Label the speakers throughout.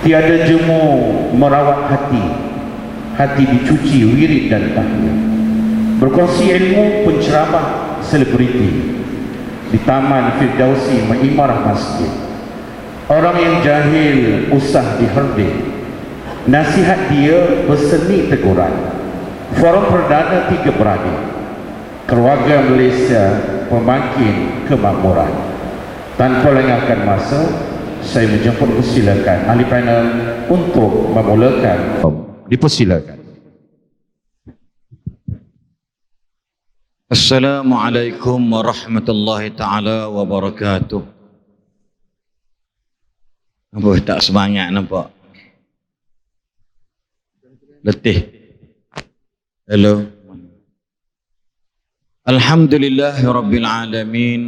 Speaker 1: Tiada jemu merawat hati, hati dicuci wirid dan tahlil. Berkongsi ilmu penceramah selebriti di Taman Firdausi mengimarah masjid. Orang yang jahil usah diherdeh, nasihat dia berseni teguran. Forum perdana tiga beradik, keluarga Malaysia pemangkin kemakmuran. Tanpa lengahkan masa, saya menjemput persilakan ahli panel untuk memulakan. Dipersilakan.
Speaker 2: Assalamualaikum warahmatullahi ta'ala wabarakatuh. Apa tak semangat nampak? Letih. Hello. Alhamdulillahi rabbil alamin.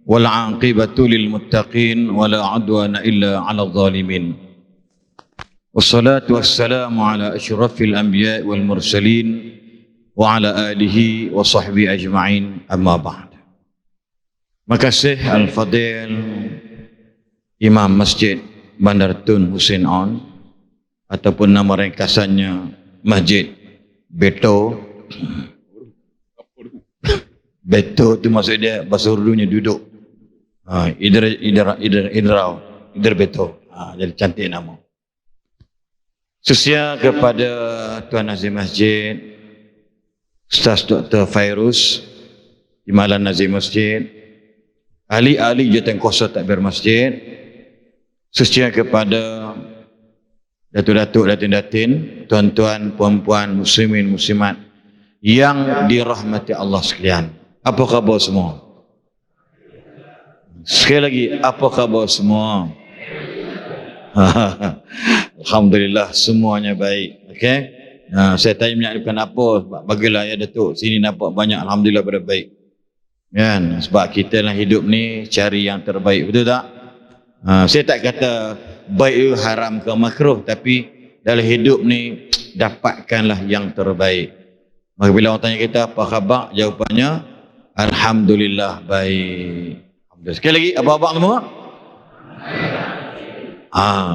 Speaker 2: Wal aqibatu lil muttaqin wala adwana illa 'alal zalimin. Wassalatu wassalamu ala asyrafil anbiya'i wal mursalin wa ala alihi wa sahbihi ajma'in, amma ba'd. Makasih Al-Fadil Imam Masjid Bandar Tun Hussein On, ataupun nama ringkasannya Masjid Beto. Beto tu maksud dia bahasa Urdunya duduk. Idar Beto. Jadi cantik nama. Sesia kepada Tuan Nazim Masjid, Ustaz Dr. Fairuz, Imalan Nazim Masjid, ahli-ahli Jawatankuasa Takbir Masjid, sesia kepada datuk-datuk, datin-datin, tuan-tuan, puan-puan, muslimin, muslimat yang dirahmati Allah sekalian. Apa khabar semua? Sekali lagi, apa khabar semua? Alhamdulillah, semuanya baik. Okey. Saya tanya banyak bukan apa, bagilah ya Datuk, sini nampak banyak, alhamdulillah pada baik. Kan? Sebab kita dalam hidup ni cari yang terbaik, betul tak? Saya tak kata baik itu haram ke makruh, tapi dalam hidup ni dapatkanlah yang terbaik. Maka bila orang tanya kita apa khabar, jawapannya alhamdulillah baik. Alhamdulillah. Sekali lagi, abang-abang semua?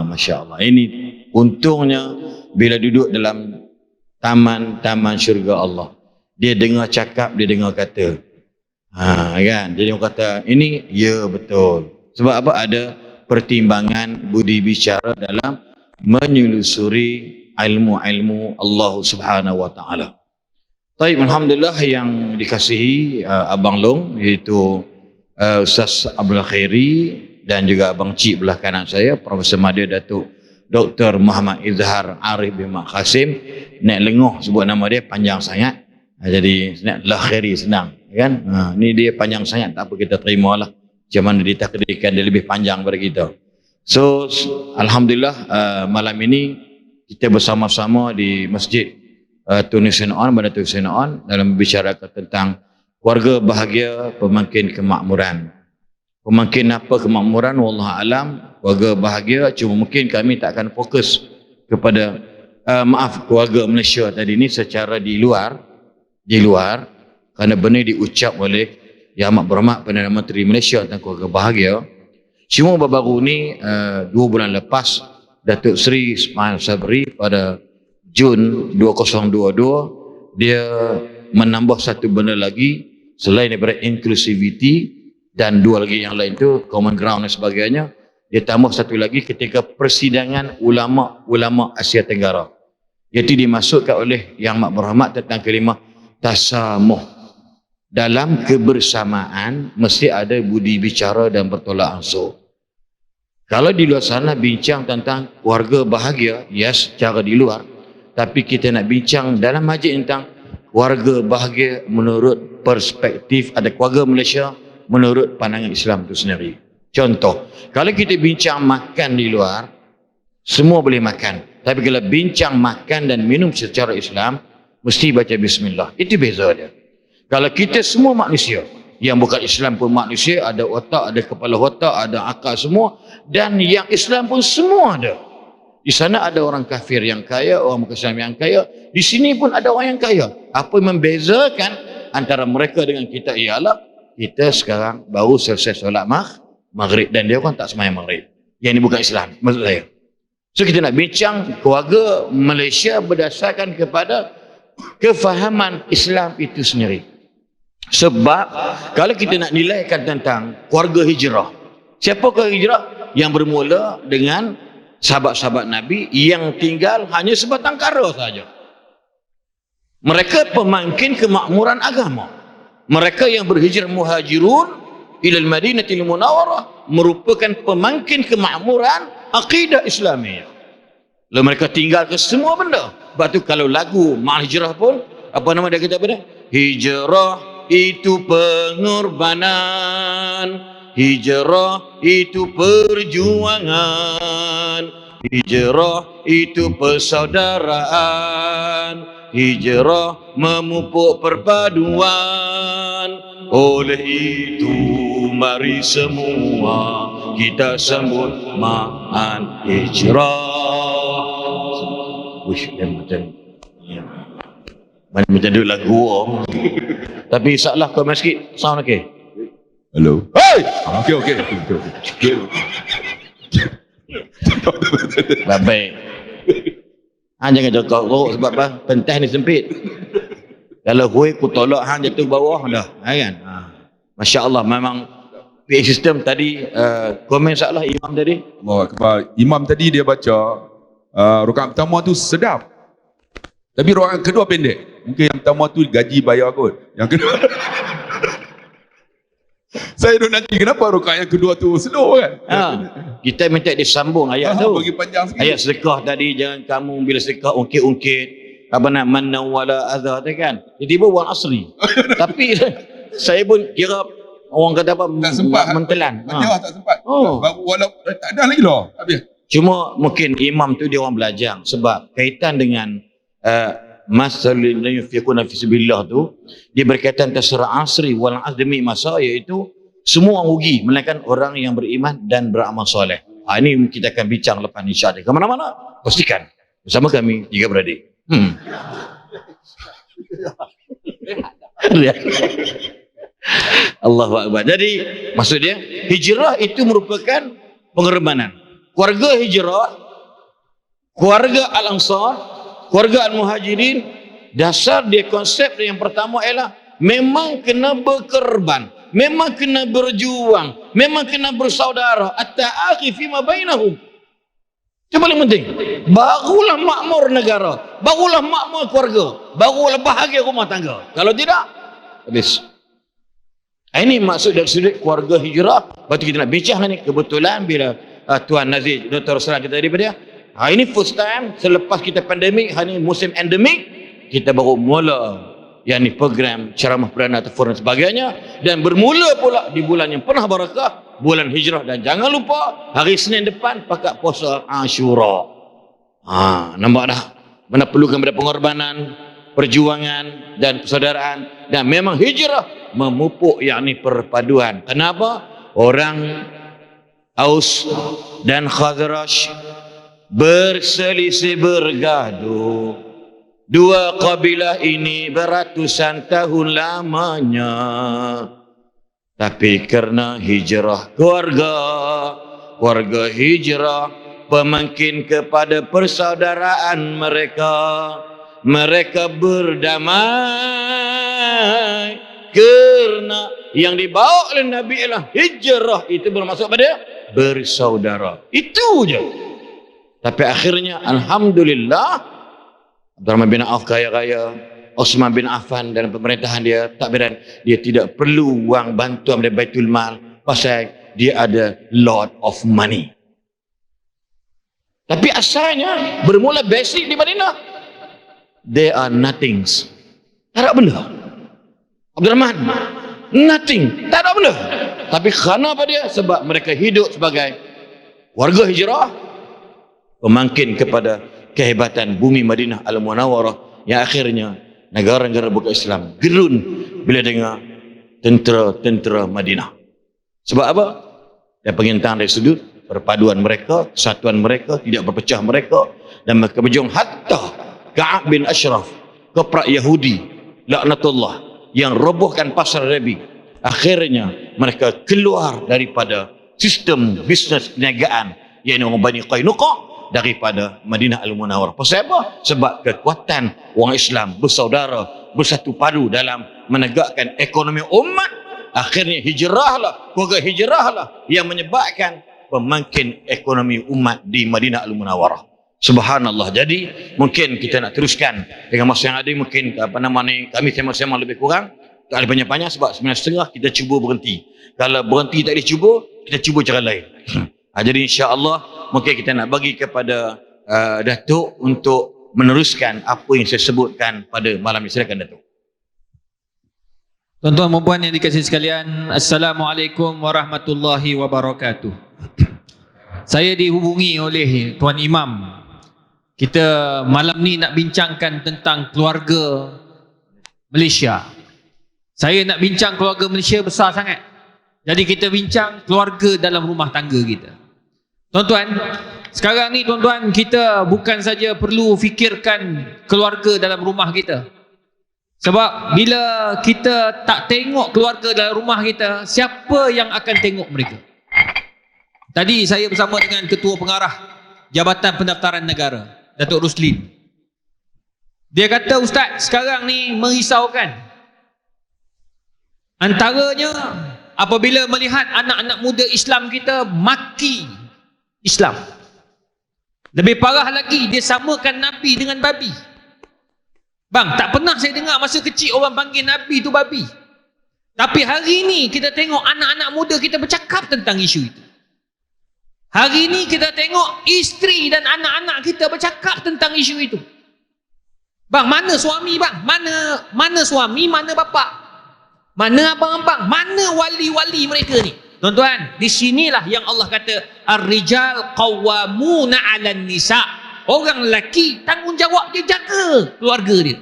Speaker 2: Masya Allah. Ini untungnya bila duduk dalam taman syurga Allah, dia dengar cakap, dia dengar kata. Kan? Jadi orang kata ini ya betul. Sebab apa? Ada pertimbangan budi bicara dalam menyelusuri ilmu-ilmu Allah Subhanahu wa taala. Baik, alhamdulillah yang dikasihi Abang Long, iaitu Ustaz Abdul Khairi, dan juga Abang Cik belah kanan saya, Profesor Madya Datuk Dr. Muhammad Izhar Arif bin Mak Qasim. Nak lengoh sebut nama dia panjang sangat, jadi nak lah Khairi senang kan. Ni dia panjang sangat, tak apa, kita terimalah. Macam mana ditakdirkan dia lebih panjang daripada kita. So alhamdulillah, malam ini kita bersama-sama di Masjid Tun Hussein On, Bandar Tun Hussein On, dalam membicarakan tentang keluarga bahagia pemangkin kemakmuran. Pemangkin apa kemakmuran, wallahu alam. Keluarga bahagia, cuma mungkin kami tak akan fokus kepada keluarga Malaysia tadi ni secara di luar, kerana benda diucap oleh Yang Amat Berhormat Perdana Menteri Malaysia tentang keluarga bahagia. Cuma baru-baru ni 2 bulan lepas, Datuk Seri Ismail Sabri pada Jun 2022, dia menambah satu benda lagi selain daripada inclusivity dan dua lagi yang lain tu common ground dan sebagainya. Dia tambah satu lagi ketika persidangan ulama Asia Tenggara, iaitu dimasukkan oleh Yang Amat Berhormat tentang kalimah tasamuh. Dalam kebersamaan mesti ada budi bicara dan bertolak ansur. Kalau di luar sana bincang tentang keluarga bahagia, yes, cara di luar, tapi kita nak bincang dalam majlis tentang keluarga bahagia menurut perspektif ada keluarga Malaysia menurut pandangan Islam itu sendiri. Contoh, kalau kita bincang makan di luar, semua boleh makan. Tapi kalau bincang makan dan minum secara Islam, mesti baca bismillah. Itu beza dia. Kalau kita semua manusia, yang bukan Islam pun manusia, ada otak, ada kepala otak, ada akal semua, dan yang Islam pun semua ada. Di sana ada orang kafir yang kaya, orang bukan Islam yang kaya. Di sini pun ada orang yang kaya. Apa yang membezakan antara mereka dengan kita ialah kita sekarang baru selesai solat maghrib dan dia kan tak sembahyang maghrib. Yang ini bukan Islam, maksud saya. So kita nak bincang keluarga Malaysia berdasarkan kepada kefahaman Islam itu sendiri. Sebab kalau kita nak nilaikan tentang keluarga hijrah, siapa keluarga hijrah? Yang bermula dengan sahabat-sahabat Nabi yang tinggal hanya sebatang kara saja. Mereka pemangkin kemakmuran agama. Mereka yang berhijrah muhajirun ilal Madinatil Munawwarah merupakan pemangkin kemakmuran akidah Islamiyah. Lalu mereka tinggal ke semua benda. Sebab tu kalau lagu Ma'al Hijrah pun, apa nama dia kata apa dia? Hijrah itu pengorbanan, hijrah itu perjuangan, hijrah itu persaudaraan, hijrah memupuk perpaduan. Oleh itu mari semua kita sambut Ma'al Hijrah. Wish, macam duduk lagu orang. Tapi insyaAllah kau main sikit sound okey.
Speaker 3: Hello. Hey! Okey.
Speaker 2: Baik. Jangan jauh sebab apa? Pentas ni sempit. Kalau hui ku tolak hang jatuh bawah dah, kan? Masya Allah, memang PA system tadi komen insyaAllah imam tadi.
Speaker 3: Imam tadi dia baca rakaat pertama tu sedap. Tapi rakaat kedua pendek. Mungkin yang pertama tu gaji bayar kot. Yang kedua saya dah nanti kenapa rakaat yang kedua tu slow kan?
Speaker 2: Kita minta disambung ayat tu.
Speaker 3: Bagi panjang sikit.
Speaker 2: Ayat sedekah tadi, jangan kamu bila sedekah ungkit-ungkit apa nak manna wala adha tu kan. Tiba-tiba wal asri. Tapi saya pun kira orang kata apa
Speaker 3: tak sempat
Speaker 2: mentelan.
Speaker 3: Baca tak sempat. Walau tak ada lagi lah. Habis.
Speaker 2: Cuma mungkin imam tu dia orang belajar sebab kaitan dengan masalul yunfiquna fi sabilillah tu dia berkaitan terserah asri wal demi masa, iaitu semua orang rugi melainkan orang yang beriman dan beramal soleh. Ini kita akan bincang lepas insya-Allah. Ke mana-mana pastikan bersama kami tiga beradik. Allahu Akbar. Jadi maksud dia hijrah itu merupakan pengorbanan. Keluarga hijrah, keluarga Al-Ansar, keluarga Al-Muhajirin, dasar dia konsep yang pertama ialah memang kena berkorban, memang kena berjuang, memang kena bersaudara. At-ta'akhi fima bainahum. Itu paling penting. Barulah makmur negara, barulah makmur keluarga, barulah bahagia rumah tangga. Kalau tidak, habis. Ini maksud dari sudut keluarga hijrah. Lepas tu kita nak bincang ni. Kebetulan bila Tuan Nazir, Dr. Raslan kita tadi pada ini first time selepas kita pandemik, hari ni musim endemik, kita baru mula yakni program ceramah perdana dan sebagainya, dan bermula pula di bulan yang penuh barakah, bulan hijrah. Dan jangan lupa hari Senin depan pakat puasa Ashura. Nampak dah mana perlukan pada pengorbanan, perjuangan dan persaudaraan, dan memang hijrah memupuk yakni perpaduan. Kenapa? Orang Aus dan Khazraj berselisih bergaduh. Dua kabilah ini beratusan tahun lamanya, tapi kerana hijrah keluarga hijrah pemangkin kepada persaudaraan mereka berdamai kerana yang dibawa oleh Nabi ialah hijrah. Itu bermaksud pada bersaudara. Itu je. Tapi akhirnya alhamdulillah Abdurrahman bin Auf kaya raya, Osman bin Affan dalam pemerintahan dia takbiran, dia tidak perlu wang bantuan dari Baitul Mal pasal dia ada lot of money. Tapi asalnya bermula basic di Madinah, there are nothings. Tak ada benda. Abdurrahman nothing, tak ada benda. Tapi kerana apa dia? Sebab mereka hidup sebagai warga hijrah, pemangkin kepada kehebatan bumi Madinah Al-Munawwarah, yang akhirnya negara-negara bukan Islam gerun bila dengar tentera Madinah. Sebab apa? Dan pengintahan dari sudut perpaduan mereka, kesatuan mereka, tidak berpecah mereka, dan mereka berjuang hatta Ka'ab bin Ashraf, keprak Yahudi laknatullah yang robohkan pasar Arabi. Akhirnya mereka keluar daripada sistem bisnes perniagaan, iaitu orang Bani Qainuqa, daripada Madinah Al-Munawwarah. Pasal apa? Sebab kekuatan orang Islam bersaudara, bersatu padu dalam menegakkan ekonomi umat. Akhirnya hijrahlah, keluarga hijrahlah yang menyebabkan pembangkit ekonomi umat di Madinah Al-Munawwarah. Subhanallah. Jadi mungkin kita nak teruskan dengan masa yang ada, mungkin kami sama-sama lebih kurang tak ada banyak-banyak, sebab 9.30 kita cuba berhenti. Kalau berhenti tak boleh cuba, kita cuba cara lain. Jadi insya-Allah mungkin kita nak bagi kepada Datuk untuk meneruskan apa yang saya sebutkan pada malam ini. Silakan Datuk.
Speaker 4: Tuan-tuan dan puan yang dikasihi sekalian, Assalamualaikum warahmatullahi wabarakatuh. Saya dihubungi oleh Tuan Imam. Kita malam ni nak bincangkan tentang keluarga Malaysia. Saya nak bincang keluarga Malaysia besar sangat. Jadi kita bincang keluarga dalam rumah tangga kita. Tuan-tuan, sekarang ni tuan-tuan, kita bukan saja perlu fikirkan keluarga dalam rumah kita. Sebab bila kita tak tengok keluarga dalam rumah kita, siapa yang akan tengok mereka? Tadi saya bersama dengan Ketua Pengarah Jabatan Pendaftaran Negara, Datuk Ruslin. Dia kata, Ustaz, sekarang ni merisaukan. Antaranya apabila melihat anak-anak muda Islam kita maki Islam. Lebih parah lagi, dia samakan Nabi dengan babi. Bang, tak pernah saya dengar masa kecil orang panggil Nabi tu babi. Tapi hari ini kita tengok anak-anak muda kita bercakap tentang isu itu. Hari ini kita tengok isteri dan anak-anak kita bercakap tentang isu itu. Bang, mana suami bang? Mana suami, mana bapa? Mana abang-abang? Mana wali-wali mereka ni? Tuan-tuan, di sinilah yang Allah kata ar-rijal qawwamuna 'alan nisa. Orang lelaki tanggungjawab dia jaga keluarga dia.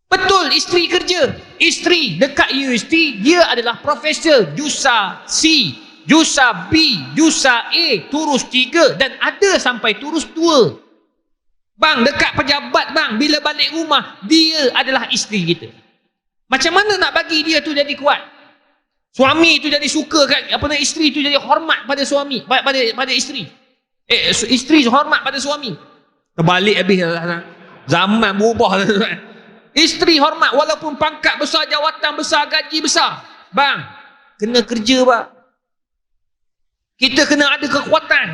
Speaker 4: Betul, isteri kerja. Isteri dekat universiti, dia adalah profesor JUSA C, JUSA B, JUSA A, turus 3 dan ada sampai turus 2. Bang, dekat pejabat bang, bila balik rumah, dia adalah isteri kita. Macam mana nak bagi dia tu jadi kuat? Suami tu jadi suka kat isteri tu jadi hormat pada suami, pada isteri. Isteri hormat pada suami. Terbalik habis zaman berubah. Isteri hormat walaupun pangkat besar, jawatan besar, gaji besar. Bang, kena kerja bang. Kita kena ada kekuatan.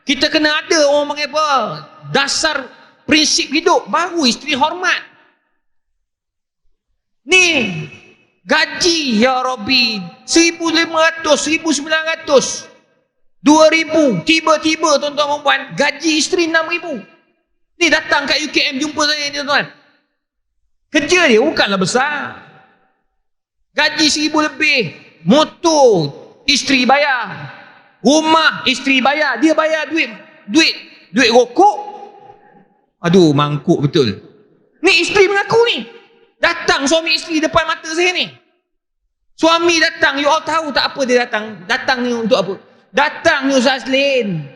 Speaker 4: Kita kena ada orang panggil apa? Dasar prinsip hidup, baru isteri hormat. Ni gaji ya Rabbi 1,500, 1,900, 2,000, tiba-tiba tuan-tuan dan puan gaji isteri 6,000. Ni datang kat UKM jumpa saya ni tuan-tuan. Kerja dia bukanlah besar. Gaji 1,000 lebih, motor isteri bayar, rumah isteri bayar, dia bayar duit rokok. Aduh, mangkuk betul. Ni isteri mengaku ni. Datang suami isteri depan mata saya ni. Suami datang, you all tahu tak apa dia datang? Datang ni untuk apa? Datang ni Ustaz Lin.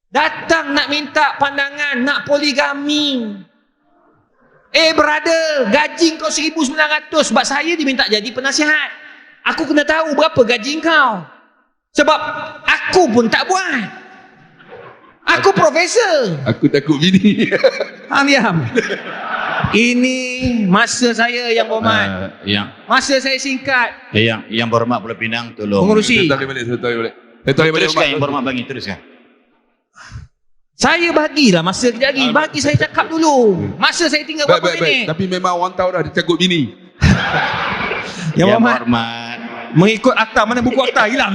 Speaker 4: Datang nak minta pandangan, nak poligami. Brother, gaji kau 1,900 sebab saya diminta jadi penasihat. Aku kena tahu berapa gaji kau. Sebab aku pun tak buat. Aku profesor.
Speaker 3: Aku takut bini.
Speaker 4: Diam. Ini masa saya yang berhormat. Masa saya singkat.
Speaker 2: Yang berhormat Pulau Pinang, tolong
Speaker 4: Pengurusi.
Speaker 3: Saya tarik balik.
Speaker 2: teruskan. Yang berhormat bagi teruskan.
Speaker 4: Saya bagilah masa kejap lagi. Bagi saya cakap dulu. Masa saya tinggal berapa minit.
Speaker 3: Tapi memang orang tahu dah dia takut bini.
Speaker 4: Yang
Speaker 2: berhormat.
Speaker 4: Mengikut akta, mana buku akta hilang.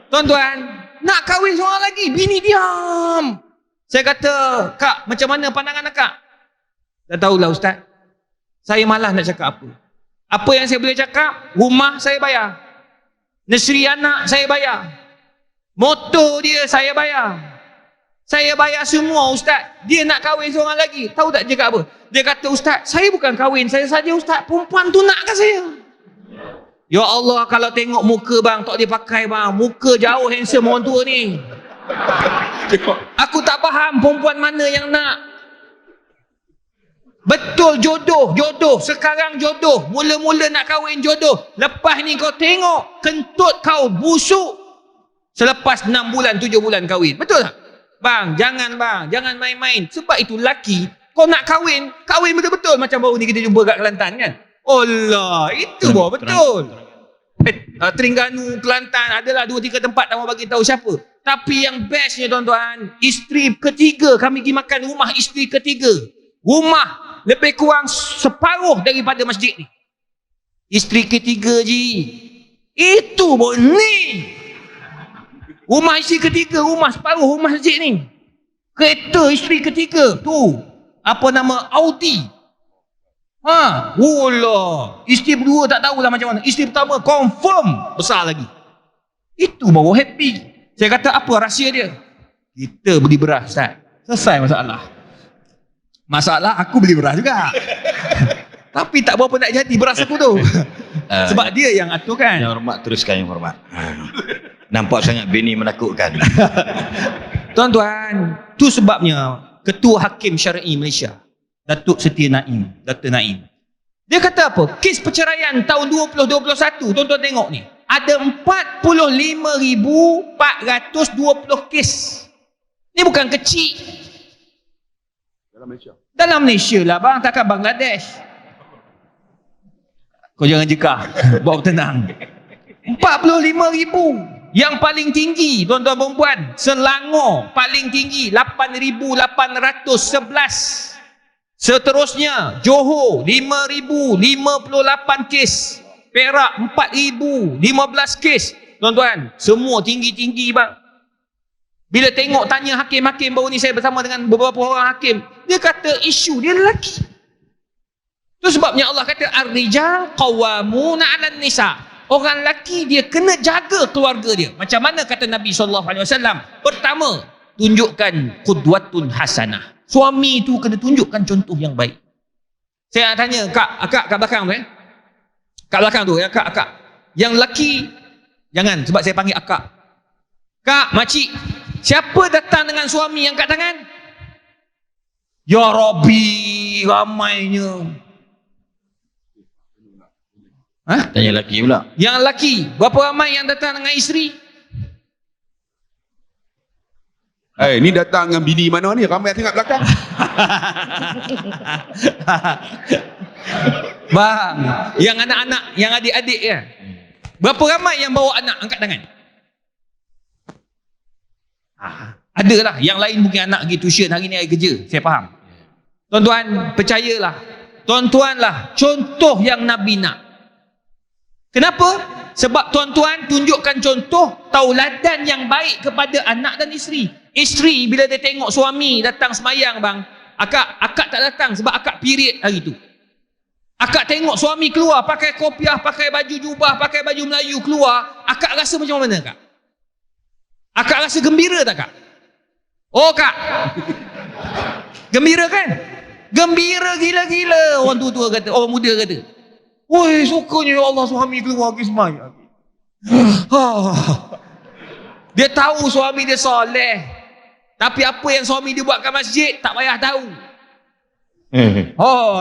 Speaker 4: Tuan-tuan, nak kahwin seorang lagi, bini diam. Saya kata, Kak, macam mana pandangan Kak? Dah tahulah Ustaz, saya malas nak cakap apa. Apa yang saya boleh cakap, rumah saya bayar, nursery anak saya bayar, motor dia saya bayar semua Ustaz. Dia nak kahwin seorang lagi. Tahu tak dia cakap apa? Dia kata, Ustaz, saya bukan kahwin saya saja Ustaz, perempuan tu nakkan saya. Ya Allah, kalau tengok muka bang, tak dia pakai bang, muka jauh handsome orang tua ni. Aku tak faham perempuan mana yang nak. Betul, jodoh. Sekarang jodoh. Mula-mula nak kahwin jodoh. Lepas ni kau tengok kentut kau busuk. Selepas 6 bulan, 7 bulan kahwin. Betul tak? Bang, jangan main-main. Sebab itu lelaki, kau nak kahwin betul-betul macam baru ni kita jumpa kat Kelantan kan. Allah, itu baru betul. Terengganu, Kelantan, adalah 2-3 tempat tak mau bagi tahu siapa. Tapi yang bestnya tuan-tuan, isteri ketiga kami pergi makan rumah isteri ketiga. Rumah lebih kurang separuh daripada masjid ni. Isteri ketiga ji. Itu baru ni. Rumah isteri ketiga, rumah separuh rumah masjid ni. Kereta isteri ketiga tu. Apa nama? Audi. Wallah. Isteri berdua tak tahulah macam mana. Isteri pertama confirm besar lagi. Itu baru happy. Saya kata apa rahsia dia? Kita beli beras, Ustaz. Selesai masalah. Masalah aku beli beras juga. Tapi tak berapa nak jadi beras aku tu. Sebab dia yang aturkan.
Speaker 2: Yang hormat, teruskan yang hormat. Nampak sangat bini menakutkan.
Speaker 4: Tuan-tuan, tu sebabnya Ketua Hakim Syar'i Malaysia, Datuk Setia Naim, Dr. Naim, dia kata apa? Kes perceraian tahun 2021, tuan-tuan tengok ni, ada 45,420 kes. Ni bukan kecil. Dalam Malaysia lah bang, takkan Bangladesh. Kau jangan jekah. Bawa tenang. 45,000. Yang paling tinggi, tuan-tuan perempuan, Selangor paling tinggi 8,811. Seterusnya Johor 5,058 kes. Perak 4,015 kes. Tuan-tuan, semua tinggi-tinggi bang. Bila tengok tanya hakim-hakim, baru ni saya bersama dengan beberapa orang hakim, dia kata isu dia lelaki. Itu sebabnya Allah kata ar-rijal qawwamuna 'alan nisa. Orang lelaki dia kena jaga keluarga dia. Macam mana kata Nabi SAW? Pertama, tunjukkan qudwatun hasanah. Suami tu kena tunjukkan contoh yang baik. Saya nak tanya akak kat belakang tu kat belakang tu ya, akak. Yang lelaki jangan, sebab saya panggil akak. Kak, makcik, siapa datang dengan suami yang kat tangan? Ya Rabbi, ramainya.
Speaker 2: Tanya lelaki pula.
Speaker 4: Yang lelaki, berapa ramai yang datang dengan isteri?
Speaker 3: Ni datang dengan bini mana ni? Ramai tengok belakang.
Speaker 4: Bang, yang anak-anak, yang adik-adik ya. Berapa ramai yang bawa anak angkat tangan? Adalah, yang lain mungkin anak pergi tuition, hari ni hari kerja, saya faham. Tuan-tuan, percayalah. Tuan-tuanlah contoh yang Nabi nak. Kenapa? Sebab tuan-tuan tunjukkan contoh tauladan yang baik kepada anak dan isteri. Isteri bila dia tengok suami datang semayang bang, akak tak datang sebab akak period hari tu. Akak tengok suami keluar pakai kopiah, pakai baju jubah, pakai baju Melayu keluar, akak rasa macam mana kak? Akak rasa gembira tak kak? Oh kak, gembira kan? Gembira gila-gila, orang tua kata, orang muda kata. Woi, sukanya ya Allah suami keluar pergi semayang. Dia tahu suami dia soleh. Tapi apa yang suami dia buat kat masjid tak payah tahu.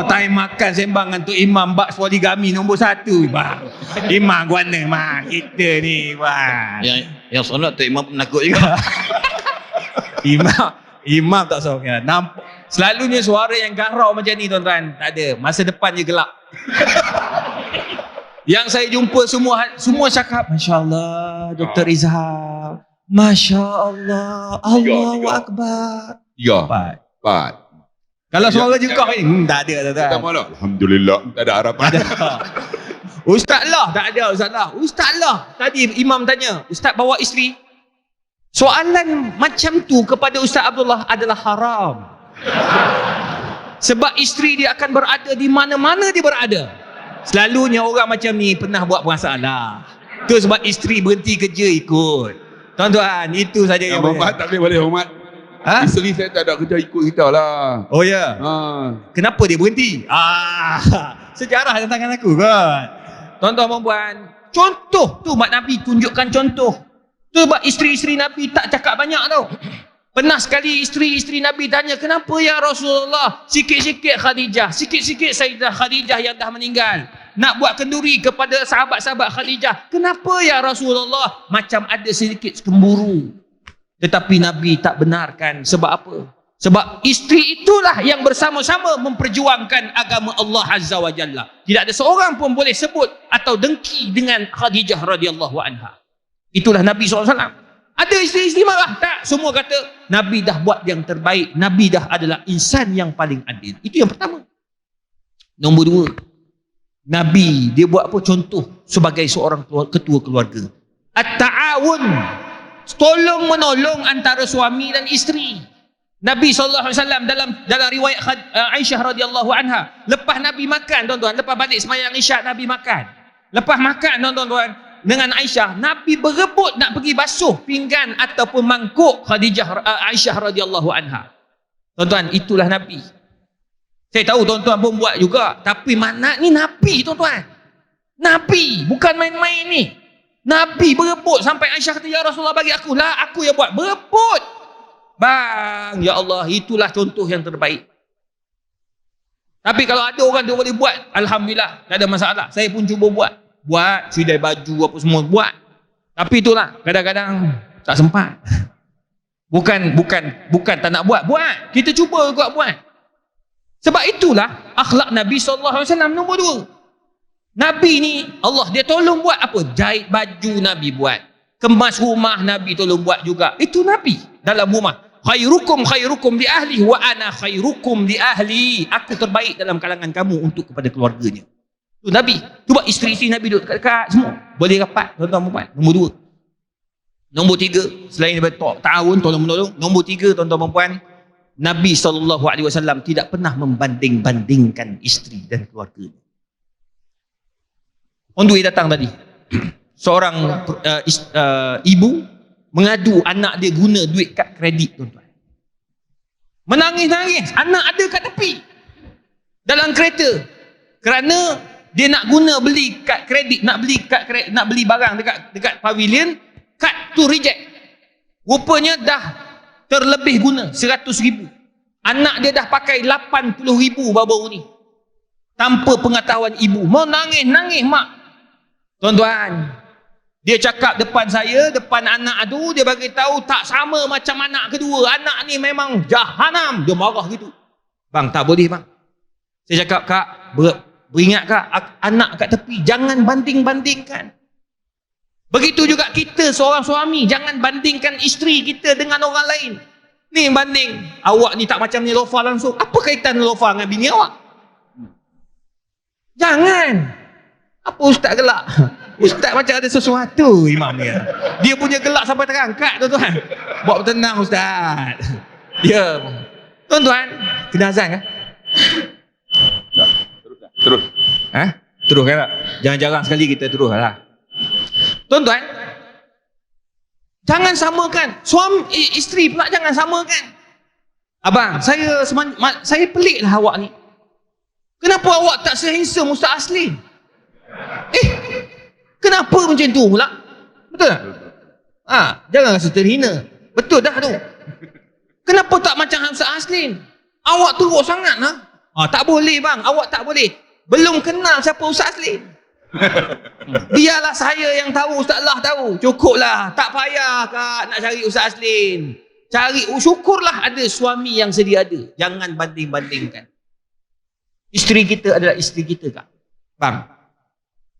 Speaker 4: Time makan sembang dengan Tok Imam bab poligami nombor 1 bang. Imam guana mak kita ni bang.
Speaker 2: Yang solat Tok Imam penakut juga.
Speaker 4: Imam tak solat. Nampak selalunya suara yang garau macam ni tuan-tuan, tak ada. Masa depan je gelap. Yang saya jumpa semua cakap masya-Allah Dr. Izhar. Masya-Allah. Allahu akbar.
Speaker 3: 4.
Speaker 4: Kalau suara jengkau ni tak ada tuan-tuan.
Speaker 3: Tak malah. Alhamdulillah, tak ada harapan.
Speaker 4: Ustaz lah, tak ada Ustaz lah. Ustaz lah. Tadi imam tanya, Ustaz bawa isteri. Soalan macam tu kepada Ustaz Abdullah adalah haram. Sebab isteri dia akan berada di mana-mana dia berada. Selalunya orang macam ni pernah buat masalah. Tu sebab isteri berhenti kerja ikut. Tuan-tuan, itu saja yang
Speaker 3: hormat tak boleh hormat. Isteri saya tak ada kerja ikut kita lah.
Speaker 4: Oh ya. Kenapa dia berhenti? Sejarah dalam tangan aku kan. Tuan-tuan perempuan, contoh tu mak Nabi tunjukkan contoh. Tu sebab isteri-isteri Nabi tak cakap banyak tau. Pernah sekali isteri-isteri Nabi tanya, kenapa ya Rasulullah sikit-sikit Khadijah, sikit-sikit Sayyidah Khadijah yang dah meninggal nak buat kenduri kepada sahabat-sahabat Khadijah. Kenapa ya Rasulullah? Macam ada sedikit cemburu. Tetapi Nabi tak benarkan. Sebab apa? Sebab isteri itulah yang bersama-sama memperjuangkan agama Allah Azza wa Jalla. Tidak ada seorang pun boleh sebut atau dengki dengan Khadijah radhiyallahu anha. Itulah Nabi SAW. Ada isteri-isteri marah? Tak. Semua kata Nabi dah buat yang terbaik. Nabi dah adalah insan yang paling adil. Itu yang pertama. Nombor dua, Nabi dia buat apa? Contoh sebagai seorang ketua keluarga. At-ta'awun, tolong menolong antara suami dan isteri. Nabi SAW dalam riwayat Aisyah radhiyallahu anha, lepas Nabi makan, tuan-tuan, lepas balik sembahyang Isyak, Nabi makan. Lepas makan, tuan-tuan, dengan Aisyah, Nabi berebut nak pergi basuh pinggan ataupun mangkuk Aisyah radhiyallahu anha. Tuan-tuan, itulah Nabi. Saya tahu tuan-tuan pun buat juga, tapi mana ni Nabi, tuan-tuan. Nabi, bukan main-main ni. Nabi berebut sampai Aisyah kata, ya Rasulullah bagi aku lah, aku yang buat. Berebut. Bang, ya Allah, itulah contoh yang terbaik. Tapi kalau ada orang dia boleh buat, alhamdulillah, tak ada masalah. Saya pun cuba buat sidai baju apa semua buat. Tapi itulah, kadang-kadang tak sempat. Bukan tak nak buat. Kita cuba juga buat. Sebab itulah akhlak Nabi SAW nombor 2. Nabi ni Allah dia tolong buat apa? Jahit baju Nabi buat. Kemas rumah Nabi tolong buat juga. Itu Nabi dalam rumah. Khairukum li ahli wa ana khairukum li ahli. Aku terbaik dalam kalangan kamu untuk kepada keluarganya. Itu Nabi. Cuba isteri-isteri Nabi duduk dekat-dekat semua. Boleh rapat tuan-tuan puan. Nombor 2. Nombor 3, selain daripada ta'awun, tolong menolong. Nombor 3 tuan-tuan puan, Nabi SAW tidak pernah membanding-bandingkan isteri dan keluarga. On the way datang tadi, seorang ibu mengadu anak dia guna duit kad kredit, tuan-tuan. Menangis-nangis, anak ada kat tepi dalam kereta kerana dia nak guna beli kad kredit, nak beli barang dekat pavilion, kad tu reject. Rupanya dah terlebih guna 100,000. Anak dia dah pakai 80,000 baru-baru ni tanpa pengetahuan ibu. Mau nangis mak. Tuan-tuan, dia cakap depan saya, depan anak tu, dia bagi tahu tak sama macam anak kedua. Anak ni memang jahanam. Dia marah gitu. Bang, tak boleh bang. Saya cakap, kak, beringat kak, anak kat tepi, jangan banding-bandingkan. Begitu juga kita seorang suami, jangan bandingkan isteri kita dengan orang lain. Ni banding, awak ni tak macam ni Lofa langsung. Apa kaitan Lofa dengan bini awak? Jangan. Apa ustaz gelak? Ustaz macam ada sesuatu imam dia. Dia punya gelak sampai terangkat, tuan-tuan. Buat tenang ustaz. Ya. Tuan-tuan, kena azan kan?
Speaker 3: Terus.
Speaker 4: Terus kan tak? Jarang-jarang sekali kita terus lah. Tuan-tuan, jangan samakan suami isteri pula, jangan samakan. Abang, saya pelik lah awak ni. Kenapa awak tak se-handsome Ustaz Aslin? Kenapa macam tu pula? Betul tak? Jangan rasa terhina. Betul dah tu. Kenapa tak macam Ustaz Aslin? Awak teruk sangat lah. Tak boleh bang, awak tak boleh. Belum kenal siapa Ustaz Aslin. Biarlah saya yang tahu, Ustaz Allah tahu. Cukuplah, tak payah kak nak cari Ustaz Aslin. Syukurlah ada suami yang sedia ada. Jangan banding-bandingkan. Isteri kita adalah isteri kita kak. Bang,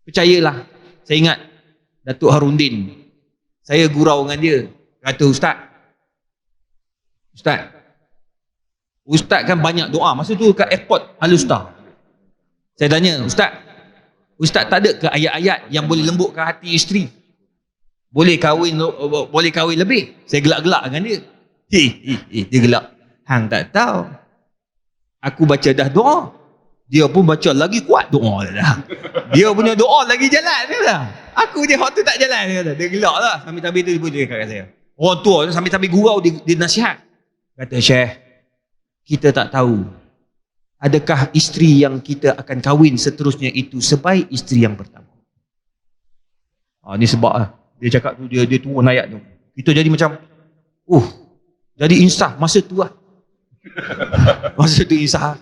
Speaker 4: percayalah. Saya ingat Datuk Harundin, saya gurau dengan dia. Kata Ustaz kan banyak doa. Masa tu kat airport Al-Ustaz. Saya tanya, Ustaz tak ada ke ayat-ayat yang boleh lembutkan hati isteri? Boleh kahwin lebih? Saya gelak-gelak dengan dia. Dia gelak. Hang tak tahu. Aku baca dah doa. Dia pun baca lagi kuat doa dah. Dia punya doa lagi jalan dah. Aku je waktu tak jalan. Dia gelak lah. Sambil-sambil tu dia kata saya. Orang tua sambil-sambil gurau dia nasihat. Kata Syekh, kita tak tahu adakah isteri yang kita akan kahwin seterusnya itu sebaik isteri yang pertama. Ni sebab lah. Dia cakap tu, dia turun ayat tu. Kita jadi macam, jadi insaf masa tu lah. Masa tu insaf.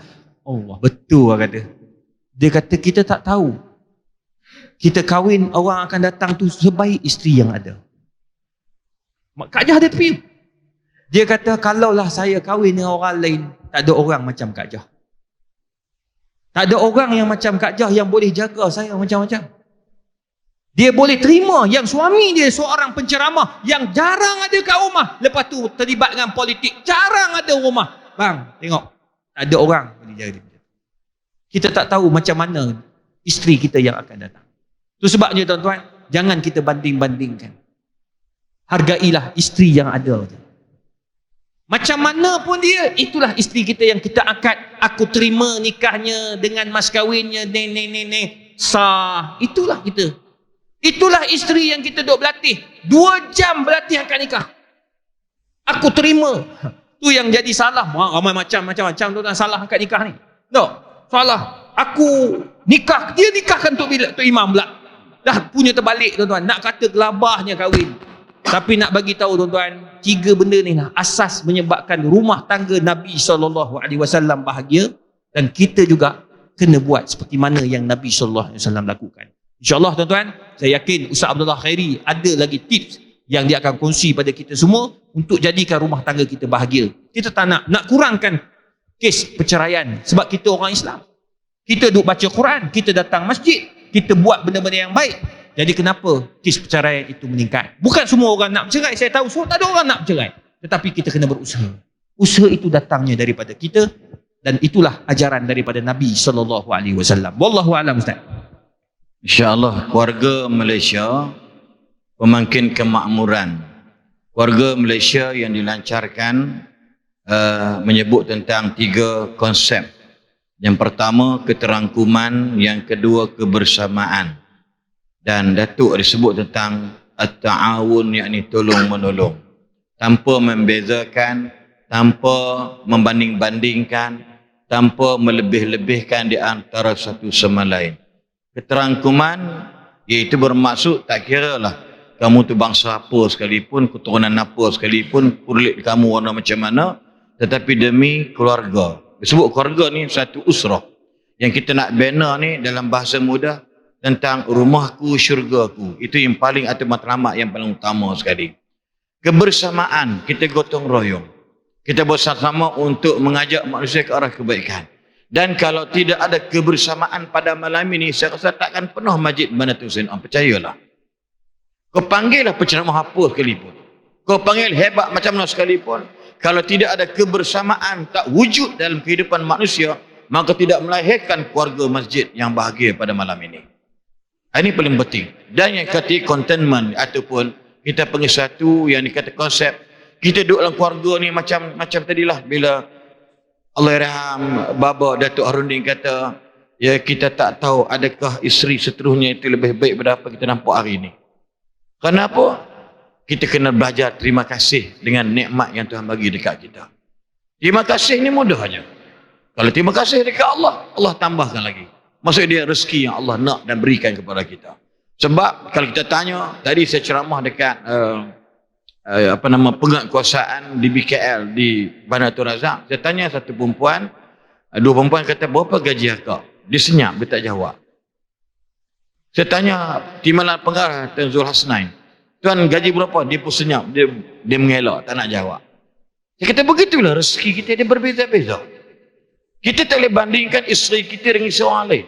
Speaker 4: Allah, betul lah kata. Dia kata kita tak tahu. Kita kahwin, orang akan datang tu sebaik isteri yang ada. Kak Jah ada tepi. Dia kata, kalaulah saya kahwin dengan orang lain, tak ada orang macam Kak Jah. Tak ada orang yang macam Kak Jah yang boleh jaga saya macam-macam. Dia boleh terima yang suami dia seorang penceramah yang jarang ada kat rumah. Lepas tu terlibat dengan politik, jarang ada rumah. Bang, tengok. Tak ada orang boleh jaga dia. Kita tak tahu macam mana isteri kita yang akan datang. Itu sebabnya tuan-tuan, jangan kita banding-bandingkan. Hargailah isteri yang ada. Macam mana pun dia, itulah isteri kita yang kita akad. Aku terima nikahnya dengan mas kahwinnya, sah. Itulah kita. Itulah isteri yang kita duk berlatih. 2 jam berlatih akad nikah. Aku terima. Tu yang jadi salah. Ramai macam-macam tuan-tuan salah akad nikah ni. Tak. Salah. Aku nikah. Dia nikahkan Tok Imam pula. Dah punya terbalik tuan-tuan. Nak kata gelabahnya kahwin. Tapi nak bagi tahu tuan-tuan, 3 benda ni lah asas menyebabkan rumah tangga Nabi SAW bahagia, dan kita juga kena buat seperti mana yang Nabi SAW lakukan. InsyaAllah tuan-tuan, saya yakin Ustaz Abdullah Khairi ada lagi tips yang dia akan kongsi pada kita semua untuk jadikan rumah tangga kita bahagia. Kita tak nak kurangkan kes perceraian sebab kita orang Islam. Kita duk baca Quran, kita datang masjid, kita buat benda-benda yang baik. Jadi kenapa kes perceraian itu meningkat? Bukan semua orang nak bercerai, saya tahu semua tak ada orang nak bercerai. Tetapi kita kena berusaha. Usaha itu datangnya daripada kita, dan itulah ajaran daripada Nabi SAW. Wallahu a'lam Ustaz.
Speaker 2: InsyaAllah keluarga Malaysia pemakin kemakmuran. Keluarga Malaysia yang dilancarkan menyebut tentang 3 konsep. Yang pertama keterangkuman, yang kedua kebersamaan, dan Datuk disebut tentang at-ta'awun, yakni tolong menolong, tanpa membezakan, tanpa membanding-bandingkan, tanpa melebih-lebihkan di antara satu sama lain. Keterangkuman iaitu bermaksud tak kira lah kamu tu bangsa apa sekalipun, keturunan apa sekalipun, kulit kamu warna macam mana, tetapi demi keluarga. Disebut keluarga ni satu usrah. Yang kita nak bina ni dalam bahasa mudah tentang rumahku, syurgaku. Itu yang paling atau matlamat yang paling utama sekali. Kebersamaan, kita gotong royong. Kita bersama-sama untuk mengajak manusia ke arah kebaikan. Dan kalau tidak ada kebersamaan pada malam ini, saya rasa takkan penuh masjid Banatul Husain. Percayalah. Kau panggillah penceramah apa sekalipun. Kau panggil hebat macam mana sekalipun. Kalau tidak ada kebersamaan, tak wujud dalam kehidupan manusia, maka tidak melahirkan keluarga masjid yang bahagia pada malam ini. Ini paling penting. Dan yang kata contentment ataupun kita panggil satu yang dikata konsep, kita duduk dalam keluarga ni macam tadilah bila Allahyarham Baba Datuk Harudin kata, ya kita tak tahu adakah isteri seterusnya itu lebih baik daripada apa kita nampak hari ini. Kenapa? Kita kena belajar terima kasih dengan nikmat yang Tuhan bagi dekat kita. Terima kasih ni mudah aja. Kalau terima kasih dekat Allah, Allah tambahkan lagi. Maksud dia rezeki yang Allah nak dan berikan kepada kita. Sebab kalau kita tanya, tadi saya ceramah dekat penguatkuasaan di BKL di Banatul Razak, saya tanya satu perempuan, 2 perempuan kata berapa gaji akak? Dia senyap, dia tak jawab. Saya tanya Timbalan Pengarah Tan Zul Hasnain, tuan gaji berapa? Dia pun senyap, dia mengelak, tak nak jawab. Saya kata begitulah rezeki kita, dia berbeza-beza. Kita tak boleh bandingkan isteri kita dengan isteri orang lain.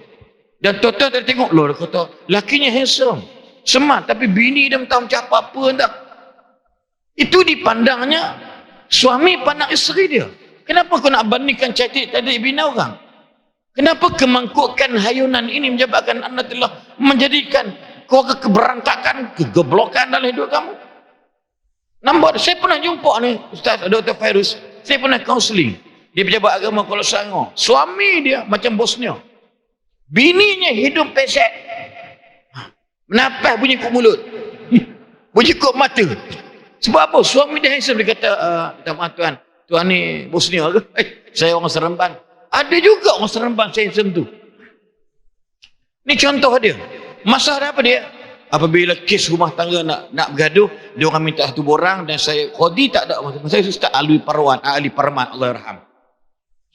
Speaker 2: Dan tuan-tuan tak tengok loh, dia kata lakinya handsome, smart, tapi bini dia entah macam apa-apa entah. Itu dipandangnya, suami pandang isteri dia. Kenapa kau nak bandingkan cantik tadi bina orang? Kenapa kemangkukan hayunan ini menyebabkan anda telah menjadikan keluarga keberantakan, kegeblokan dalam hidup kamu? Nampak, saya pernah jumpa ni Ustaz Dr. Fairuz, saya pernah counseling. Dia pejabat agama Kuala Selangor. Suami dia macam bosnya. Bininya hidung pesek. Menapas bunyi kok mulut. Bunyi kok mata. Sebab apa? Suami dia handsome. Dia kata, minta maaf tuan. Tuan ni bosnya ke? Saya orang Seremban. Ada juga orang Seremban handsome tu. Ni contoh dia. Masalah apa dia? Apabila kes rumah tangga nak bergaduh, dia orang minta satu borang dan saya khodi tak ada. Saya Ustaz Ali Parman, Allahyarham.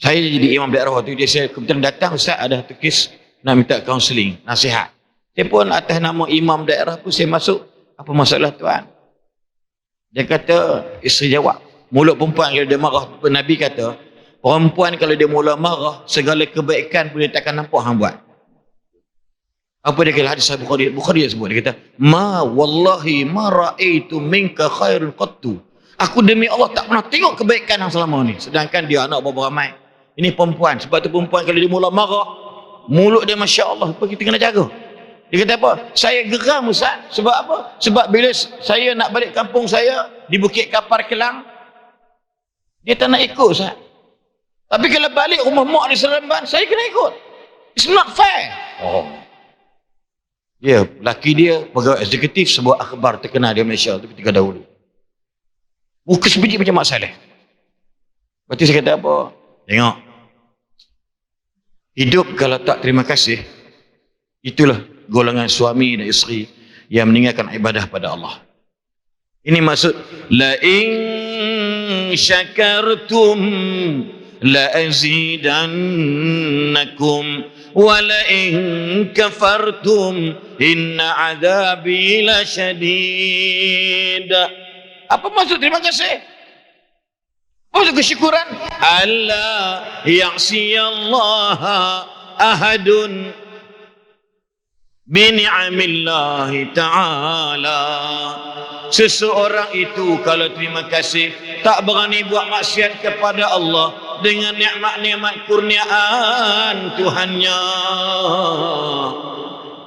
Speaker 2: Saya jadi imam daerah waktu dia, saya kebetulan datang, Ustaz ada satu kes nak minta kaunseling, nasihat. Saya pun atas nama imam daerah pun saya masuk, apa masalah tuan? Dia kata, isteri jawab, Mulut perempuan kalau dia marah, Nabi kata, perempuan kalau dia mula marah, segala kebaikan pun dia takkan nampak hang buat. Apa dia kata hadis Bukhari dia sebut, dia kata, wallahi ma ra'aitu minka khairun qattu. Aku demi Allah tak pernah tengok kebaikan yang selama ni. Sedangkan dia anak berapa ramai. Ini perempuan. Sebab tu perempuan kalau dia mula marah, mulut dia Masya Allah, apa kita kena jaga. Dia kata apa? Saya geram Ustaz. Sebab apa? Sebab bila saya nak balik kampung saya di Bukit Kapar Kelang, dia tak nak ikut Ustaz. Tapi kalau balik rumah mak di Seremban, saya kena ikut. It's not fair. Dia, laki dia pegawai eksekutif sebuah akhbar terkenal di Malaysia tu ketika dahulu. Muka sebiji macam Mak Saleh. Lepas tu saya kata apa? Tengok. Hidup kalau tak terima kasih, itulah golongan suami dan isteri yang meninggalkan ibadah pada Allah. Ini maksud la in syakartum la azidannakum wa la in kafartum inna adzabi lasyadid. Apa maksud terima kasih? Maksud kesyukuran? Allah ya'siyallaha ahadun bini'amillahi ta'ala. Seseorang itu kalau terima kasih tak berani buat maksiat kepada Allah dengan nikmat-nikmat kurniaan Tuhannya.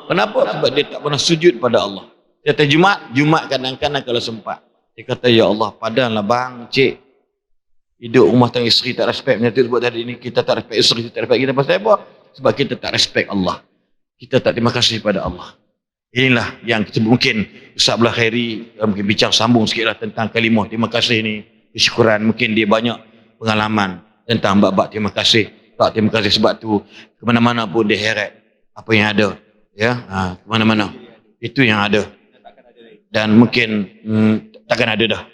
Speaker 2: Kenapa? Sebab dia tak pernah sujud pada Allah. Dia kata Jumat kadang-kadang kalau sempat, dia kata, ya Allah, padanlah bang, cik, hidup rumah tangga isteri tak respect. Macam tu sebut tadi ni, kita tak respect isteri, tak respect kita. Pasal apa? Sebab kita tak respect Allah. Kita tak terima kasih pada Allah. Inilah yang mungkin Ustaz Abdullah Khairi mungkin bincang sambung sikitlah tentang kalimah terima kasih ni, kesyukuran. Mungkin dia banyak pengalaman tentang bab-bab terima kasih, tak terima kasih. Sebab tu ke mana-mana pun dia heret apa yang ada, ya, ke mana-mana itu yang ada, dan mungkin takkan ada dah.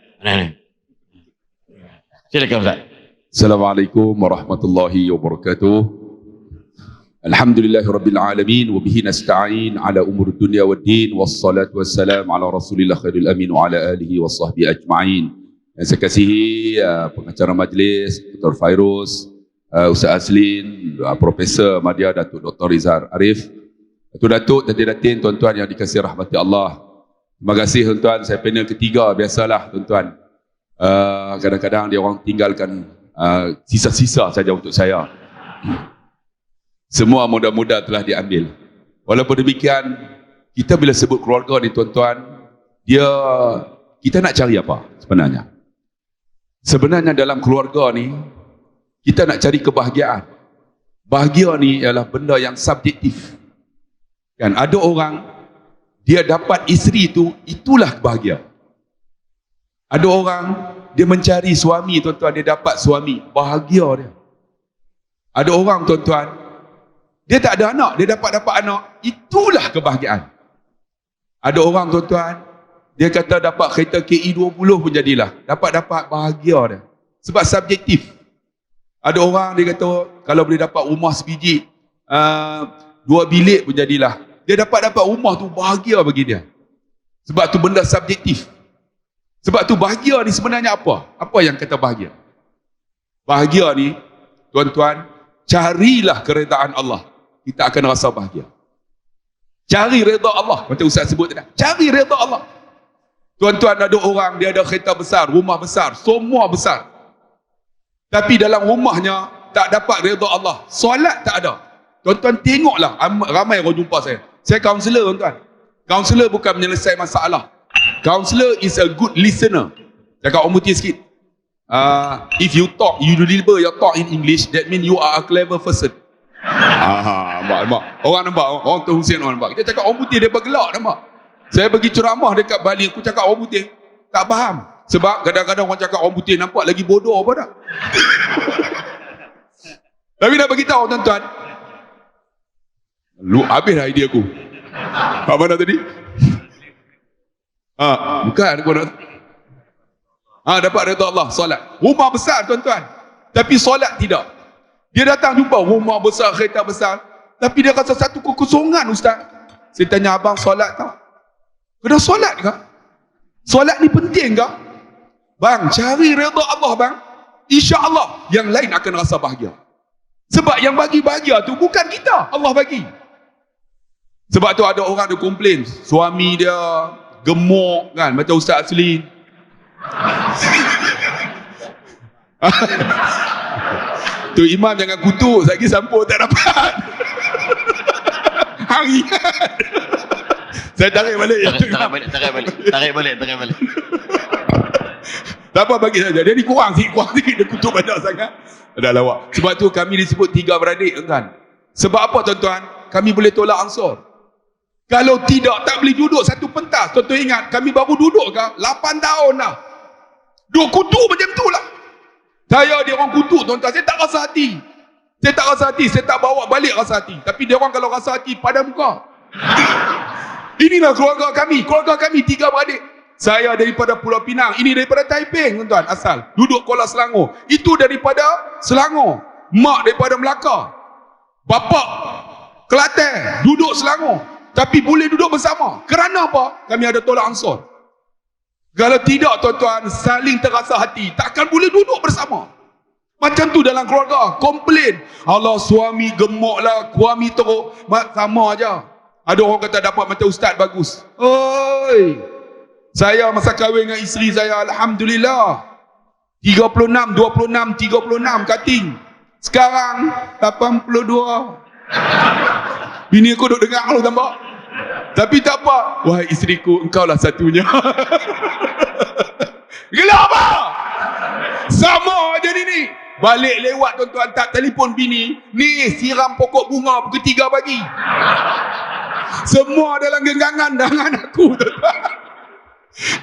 Speaker 2: Silakan Ustaz.
Speaker 3: Assalamualaikum warahmatullahi wabarakatuh. Alhamdulillahi rabbil alamin wa bihi nasta'in ala umur dunya waddin wassalatu wassalam ala rasulillah khairil amin wa ala alihi wa sahbihi ajma'in. Yang saya kasihi pengacara majlis Dr. Fairuz, Ustaz Aslin, Profesor Madya Datuk Dr. Rizal Arif, Datuk Datin-Datin, tuan-tuan yang dikasihi rahmati Allah. Terima kasih tuan-tuan. Saya panel ketiga, biasalah tuan-tuan. Kadang-kadang dia orang tinggalkan sisa-sisa saja untuk saya. Semua mudah-mudah telah diambil. Walaupun demikian, kita bila sebut keluarga ni tuan-tuan, kita nak cari apa sebenarnya? Sebenarnya dalam keluarga ni, kita nak cari kebahagiaan. Bahagia ni ialah benda yang subjektif. Kan ada orang, dia dapat isteri itu, itulah bahagia. Ada orang, dia mencari suami tuan-tuan, dia dapat suami, bahagia dia. Ada orang tuan-tuan, dia tak ada anak, dia dapat anak, itulah kebahagiaan. Ada orang tuan-tuan, dia kata dapat kereta KE20 pun jadilah, dapat bahagia dia. Sebab subjektif. Ada orang dia kata kalau boleh dapat rumah sebiji, 2 bilik pun jadilah. Dia dapat rumah tu bahagia bagi dia. Sebab tu benda subjektif. Sebab tu bahagia ni sebenarnya apa? Apa yang kata bahagia? Bahagia ni tuan-tuan, carilah keredaan Allah, kita akan rasa bahagia. Cari redha Allah, macam Ustaz sebut tadi. Cari redha Allah. Tuan-tuan, ada orang dia ada kereta besar, rumah besar, semua besar, tapi dalam rumahnya tak dapat redha Allah. Solat tak ada. Tuan-tuan tengoklah, ramai orang jumpa saya. Saya kaunselor tuan-tuan. Kaunselor bukan menyelesaikan masalah. Kaunselor is a good listener. Cakap orang putih sikit. If you deliver your talk in English, that means you are a clever person. Nampak. Orang nampak, orang tu Husin orang nampak. Kita cakap orang putih dia bergelak, nampak. Saya pergi ceramah dekat Bali, aku cakap orang putih tak faham. Sebab kadang-kadang orang cakap orang putih nampak lagi bodoh apa tak. Tapi nak bagi tahu tuan-tuan, lu habis dah idea aku. Apa mana tadi? Bukan aku nak. Dapat redha Allah, solat. Rumah besar tuan-tuan, tapi solat tidak. Dia datang jumpa rumah besar, kereta besar, tapi dia rasa satu kekosongan Ustaz. Saya tanya, abang solat tak? Kena solat ke? Solat ni penting ke? Bang, cari redha Allah bang. InsyaAllah yang lain akan rasa bahagia. Sebab yang bagi bahagia tu bukan kita, Allah bagi. Sebab tu ada orang dia komplain, suami dia gemuk kan, macam Ustaz Aslin. Tu imam jangan kutuk, lagi sampul tak dapat. Hari. Saya tarik balik.
Speaker 2: Tarik balik.
Speaker 3: Tak apa, bagi saja. Dia ni kurang sikit dia kutuk banyak sangat. Dah lawak. Sebab tu kami disebut 3 beradik kan. Sebab apa tuan-tuan? Kami boleh tolak Ansar. Kalau tidak, tak boleh duduk satu pentas. Tuan-tuan ingat, kami baru duduk ke 8 tahun dah. Duk kutuk macam tu lah. Saya dia orang kutuk tuan-tuan, saya tak rasa hati. Saya tak bawa balik rasa hati. Tapi dia orang kalau rasa hati pada muka. Inilah keluarga kami 3 beradik. Saya daripada Pulau Pinang, ini daripada Taiping tuan-tuan, asal. Duduk Kuala Selangor. Itu daripada Selangor. Mak daripada Melaka. Bapak Kelantan, duduk Selangor. Tapi boleh duduk bersama. Kerana apa? Kami ada tolak Ansar. Kalau tidak tuan-tuan, saling terasa hati, takkan boleh duduk bersama. Macam tu dalam keluarga, komplain. Allah, suami gemuk lah, suami teruk. Sama aja. Ada orang kata dapat macam ustaz bagus. Oi, saya masa kahwin dengan isteri saya, Alhamdulillah 36, 26, 36 cutting. Sekarang 82. Bini aku duduk dengar lu tambah. Tapi tak apa. Wahai isteriku, engkau lah satunya. Gila apa? Sama aja ni. Balik lewat tuan-tuan, tak telefon bini. Ni siram pokok bunga pukul 3 pagi. Semua dalam genggangan dengan aku tuan-tuan.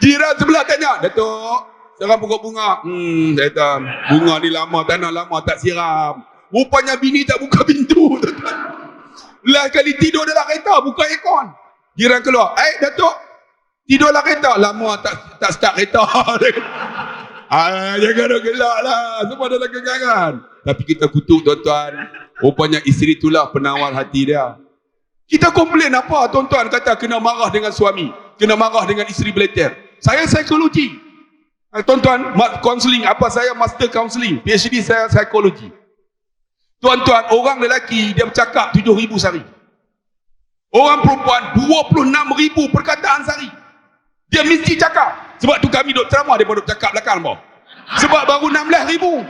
Speaker 3: Jiran sebelah tanya, Datuk, siram pokok bunga. Saya kata, bunga ni lama, tanah lama tak siram. Rupanya bini tak buka pintu tuan-tuan. Last kali tidur dalam kereta, buka aircon. Jiran keluar, Datuk, tidur dalam kereta. Lama tak start kereta. Jangan nak gelak lah. Semua dalam genggangan. Tapi kita kutuk tuan-tuan. Rupanya isteri itulah penawar hati dia. Kita komplain apa tuan-tuan? Kata kena marah dengan suami, kena marah dengan isteri beleter. Saya psikologi. Tuan-tuan, counselling. Apa saya master counselling, PhD saya psikologi. Tuan-tuan, orang lelaki dia bercakap 7,000 sehari. Orang perempuan 26,000 perkataan sehari. Dia mesti cakap. Sebab tu kami duk ceramah daripada duk cakap belakang bawah. Sebab baru 16,000.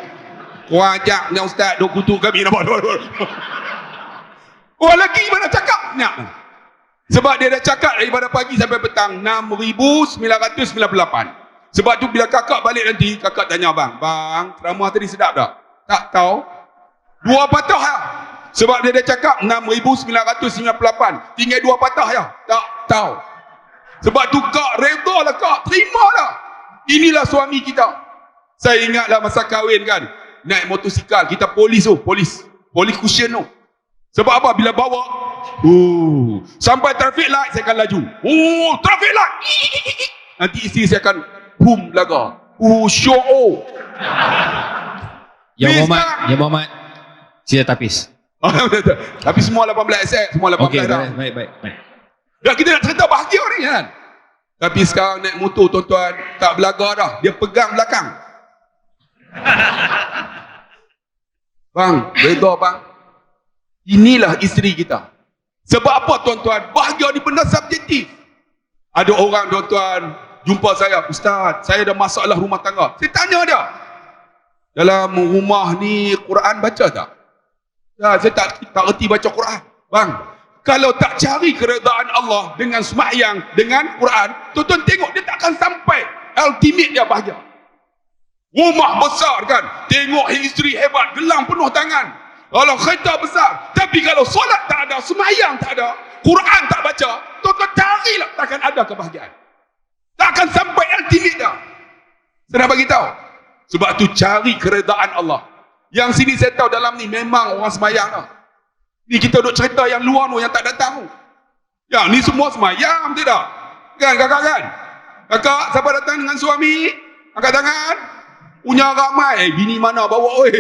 Speaker 3: Kau ajaknya ustaz duk kutuk kami nampak. Orang lelaki mana cakap? Sebab dia dah cakap daripada pagi sampai petang 6,998. Sebab tu bila kakak balik nanti, kakak tanya bang, ceramah tadi sedap tak? Tak tahu. 2 patah ya. Sebab dia dah cakap 6,998. Tinggal 2 patah ya. Tak tahu. Sebab tu kak redha lah kak, terima lah. Inilah suami kita. Saya ingatlah masa kahwin kan, naik motosikal, kita polis cushion tu. Sebab apa? Bila bawa sampai traffic light saya akan laju. Traffic light. Nanti isteri saya akan laga. Show.
Speaker 4: Ya Muhammad. Sila tapis.
Speaker 3: Tapi semua 18 set, semua 18
Speaker 4: okay,
Speaker 3: dah.
Speaker 4: Baik.
Speaker 3: Ya, kita nak cerita bahagia ni kan. Tapi sekarang naik motor tuan-tuan, tak belaga dah. Dia pegang belakang. Bang, redha bang. Inilah isteri kita. Sebab apa tuan-tuan? Bahagia ni benda subjektif. Ada orang tuan-tuan jumpa saya, Ustaz, saya ada masalah rumah tangga. Saya tanya dia, dalam rumah ni Quran baca tak? Ya, saya tak erti baca Quran. Bang, kalau tak cari keredaan Allah dengan sembahyang, dengan Quran, tuan-tuan tengok dia tak akan sampai ultimate dia bahagia. Rumah besar kan, tengok isteri hebat, gelang penuh tangan. Kalau kereta besar, tapi kalau solat tak ada, sembahyang tak ada, Quran tak baca, tuan-tuan carilah, takkan ada kebahagiaan. Tak akan sampai ultimate dia. Saya nak bagi tahu. Sebab tu cari keredaan Allah. Yang sini saya tahu dalam ni memang orang sembahyang dah. Ni kita duk cerita yang luar tu, yang tak datang tu. Yang ni semua sembahyang tidak? Kan kakak kan? Kakak, siapa datang dengan suami? Angkat tangan. Punya ramai. Bini mana bawa oi?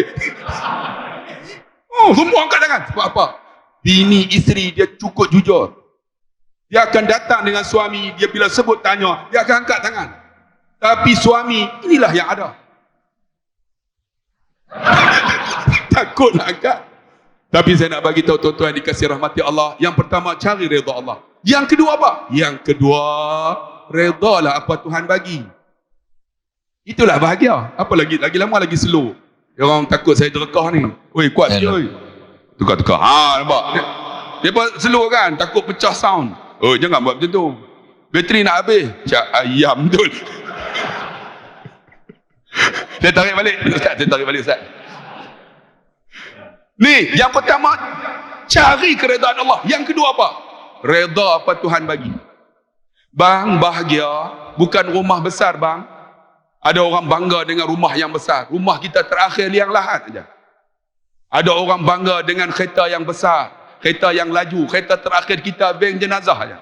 Speaker 3: Semua angkat tangan. Sebab apa? Bini isteri dia cukup jujur. Dia akan datang dengan suami, dia bila sebut tanya, dia akan angkat tangan. Tapi suami, inilah yang ada. Takut nak angkat. Tapi saya nak bagi tahu tuan-tuan yang dikasihi rahmati Allah, yang pertama cari redha Allah. Yang kedua apa? Yang kedua, redalah apa Tuhan bagi. Itulah bahagia. Apa lagi lama lagi slow. Orang takut saya derekah ni. Oi, kuat sikit oi. Tukar-tukar. Ha, nampak. Dia slow kan, takut pecah sound. Oh, jangan buat macam tu. Bateri nak habis. Cak ayam betul. Saya tarik balik. Ustaz. Ni, yang pertama, cari keredaan Allah. Yang kedua apa? Reda apa Tuhan bagi. Bang, bahagia bukan rumah besar bang. Ada orang bangga dengan rumah yang besar. Rumah kita terakhir liang lahat saja. Ada orang bangga dengan kereta yang besar, kereta yang laju. Kereta terakhir kita bank jenazah saja.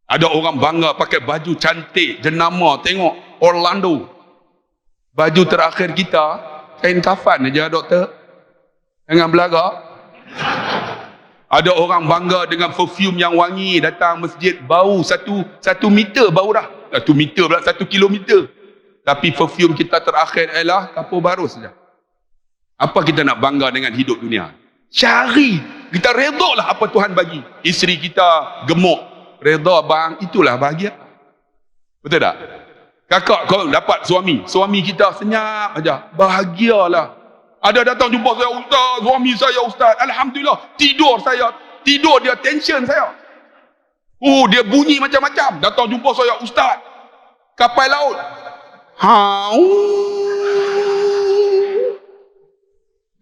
Speaker 3: Ada orang bangga pakai baju cantik, jenama, tengok Orlando. Baju terakhir kita kain kafan saja doktor. Jangan belagak. Ada orang bangga dengan perfume yang wangi, datang masjid bau 1 meter bau dah. 1 meter pula, 1 kilometer. Tapi perfume kita terakhir ialah kapur baru saja. Apa kita nak bangga dengan hidup dunia? Cari. Kita redha lah apa Tuhan bagi. Isteri kita gemuk. Redha bang, itulah bahagia. Betul tak? Kakak kau dapat suami kita senyap aja. Bahagialah. Ada datang jumpa saya, ustaz, suami saya ustaz. Alhamdulillah, tidur dia tension saya. Oh, dia bunyi macam-macam. Datang jumpa saya, ustaz, kapal laut.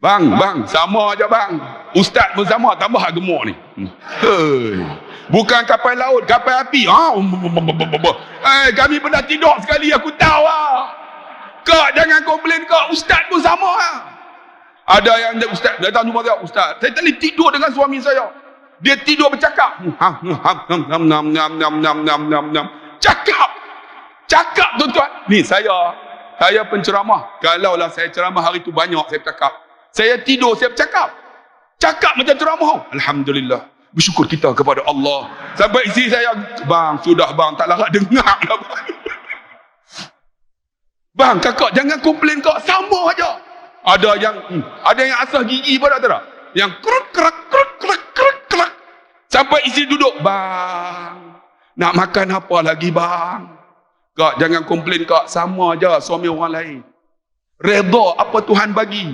Speaker 3: Bang, sama aja bang. Ustaz pun sama, tambah gemuk ni. Bukan kapal laut, kapal api. Kami pernah tidur sekali, aku tahu lah. Kak, jangan komplain kak, ustaz pun sama lah. Ada yang ustaz datang jumpa saya, ustaz, saya tadi tidur dengan suami saya. Dia tidur bercakap. Cakap tuan-tuan. Ni saya penceramah. Kalaulah saya ceramah hari tu banyak saya bercakap. Saya tidur, saya bercakap. Cakap macam ceramah. Alhamdulillah. Bersyukur kita kepada Allah. Sampai isteri saya, bang, sudah bang, tak larat dengar lah bang. Bang, kakak jangan komplain kak, sama aja. Ada yang asah gigi pun tak? Yang kruk. Sampai isteri duduk, bang, nak makan apa lagi bang? Kak, jangan komplain kak, sama aja suami orang lain. Redha apa Tuhan bagi.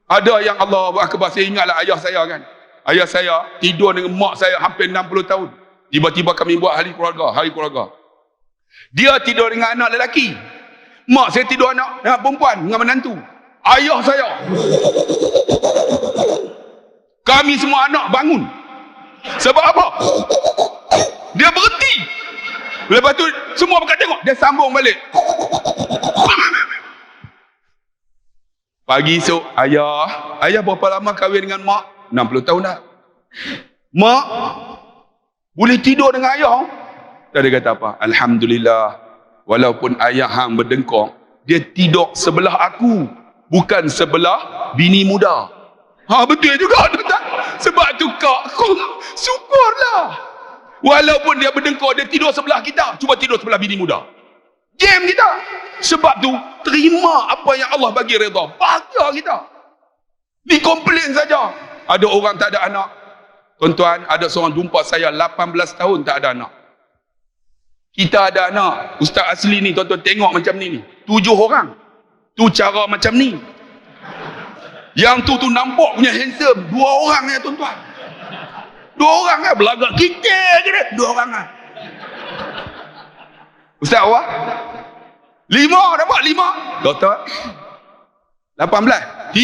Speaker 3: Ada yang Allah Akbar, saya ingatlah ayah saya kan. Ayah saya tidur dengan mak saya hampir 60 tahun. Tiba-tiba kami buat hari keluarga. Dia tidur dengan anak lelaki. Mak saya tidur anak perempuan dengan menantu. Ayah saya, kami semua anak bangun. Sebab apa? Dia berhenti. Lepas tu semua berkat tengok, dia sambung balik. Pagi esok, ayah berapa lama kahwin dengan mak? 60 tahun dah. Mak boleh tidur dengan ayah? Tak ada kata apa. Alhamdulillah, walaupun ayah hang berdengkok, dia tidur sebelah aku, bukan sebelah bini muda. Betul juga tuan. Sebab tu kak, syukurlah. Walaupun dia berdengkur, dia tidur sebelah kita, cuba tidur sebelah bini muda. Game kita. Sebab tu terima apa yang Allah bagi redha. Bahagia kita. Ni komplain saja. Ada orang tak ada anak. Tuan-tuan, ada seorang jumpa saya 18 tahun tak ada anak. Kita ada anak. Ustaz asli ni tuan-tuan tengok macam ni. 7 orang. Tu cara macam ni. Yang tu nampak punya handsome. 2 orang ya tuan-tuan. 2 orang ya. Belagak kita je dia. 2 orang ya. Ustaz awak? 5 dapat 5. Doktor? 18.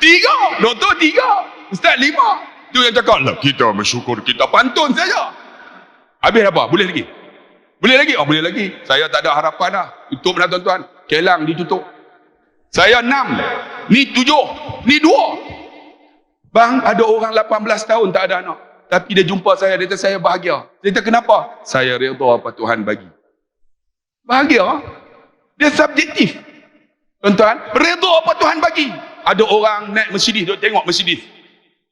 Speaker 3: 3. Doktor 3. Ustaz 5. Tu yang cakap lah, kita bersyukur, kita pantun saja. Habis apa? Boleh lagi? Boleh lagi? Oh boleh lagi. Saya tak ada harapan dah. Tutup dah tuan-tuan. Kelang ditutup. Saya 6. Ni 7. Ni 2. Bang, ada orang 18 tahun tak ada anak. Tapi dia jumpa saya, dia kata saya bahagia. Dia kata kenapa? Saya redha apa Tuhan bagi. Bahagia. Dia subjektif. Tuan-tuan, redha apa Tuhan bagi. Ada orang naik Mercedes, duk tengok Mercedes.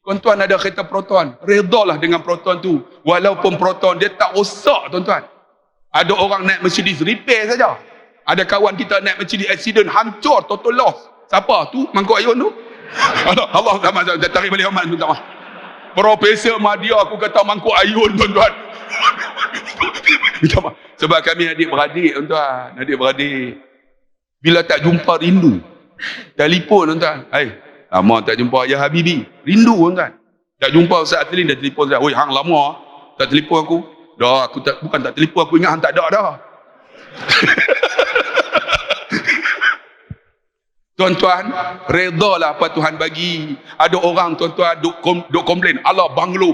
Speaker 3: Tuan-tuan ada kereta Proton. Redha lah dengan Proton tu. Walaupun Proton dia tak rosak tuan-tuan. Ada orang naik Mercedes repair saja. Ada kawan kita naik Mercedes accident hancur, total loss. Siapa tu? Mangkuk ayun tu? Allah sama tarik balik aman minta maaf. Profesor Madya aku kata mangkuk ayun tuan-tuan. Minta maaf. Sebab kami adik-beradik tuan-tuan, adik-beradik. Bila tak jumpa rindu. Telefon tuan-tuan. Lama tak jumpa ya Habibi. Rindu tuan-tuan. Tak jumpa Ustaz Atlin dah telefon saya. Oi hang lama tak telefon aku. Dah aku tak, bukan tak telefon aku ingat hang tak ada dah. Tuan-tuan, redalah apa Tuhan bagi. Ada orang tuan-tuan duk komplain, Allah banglo.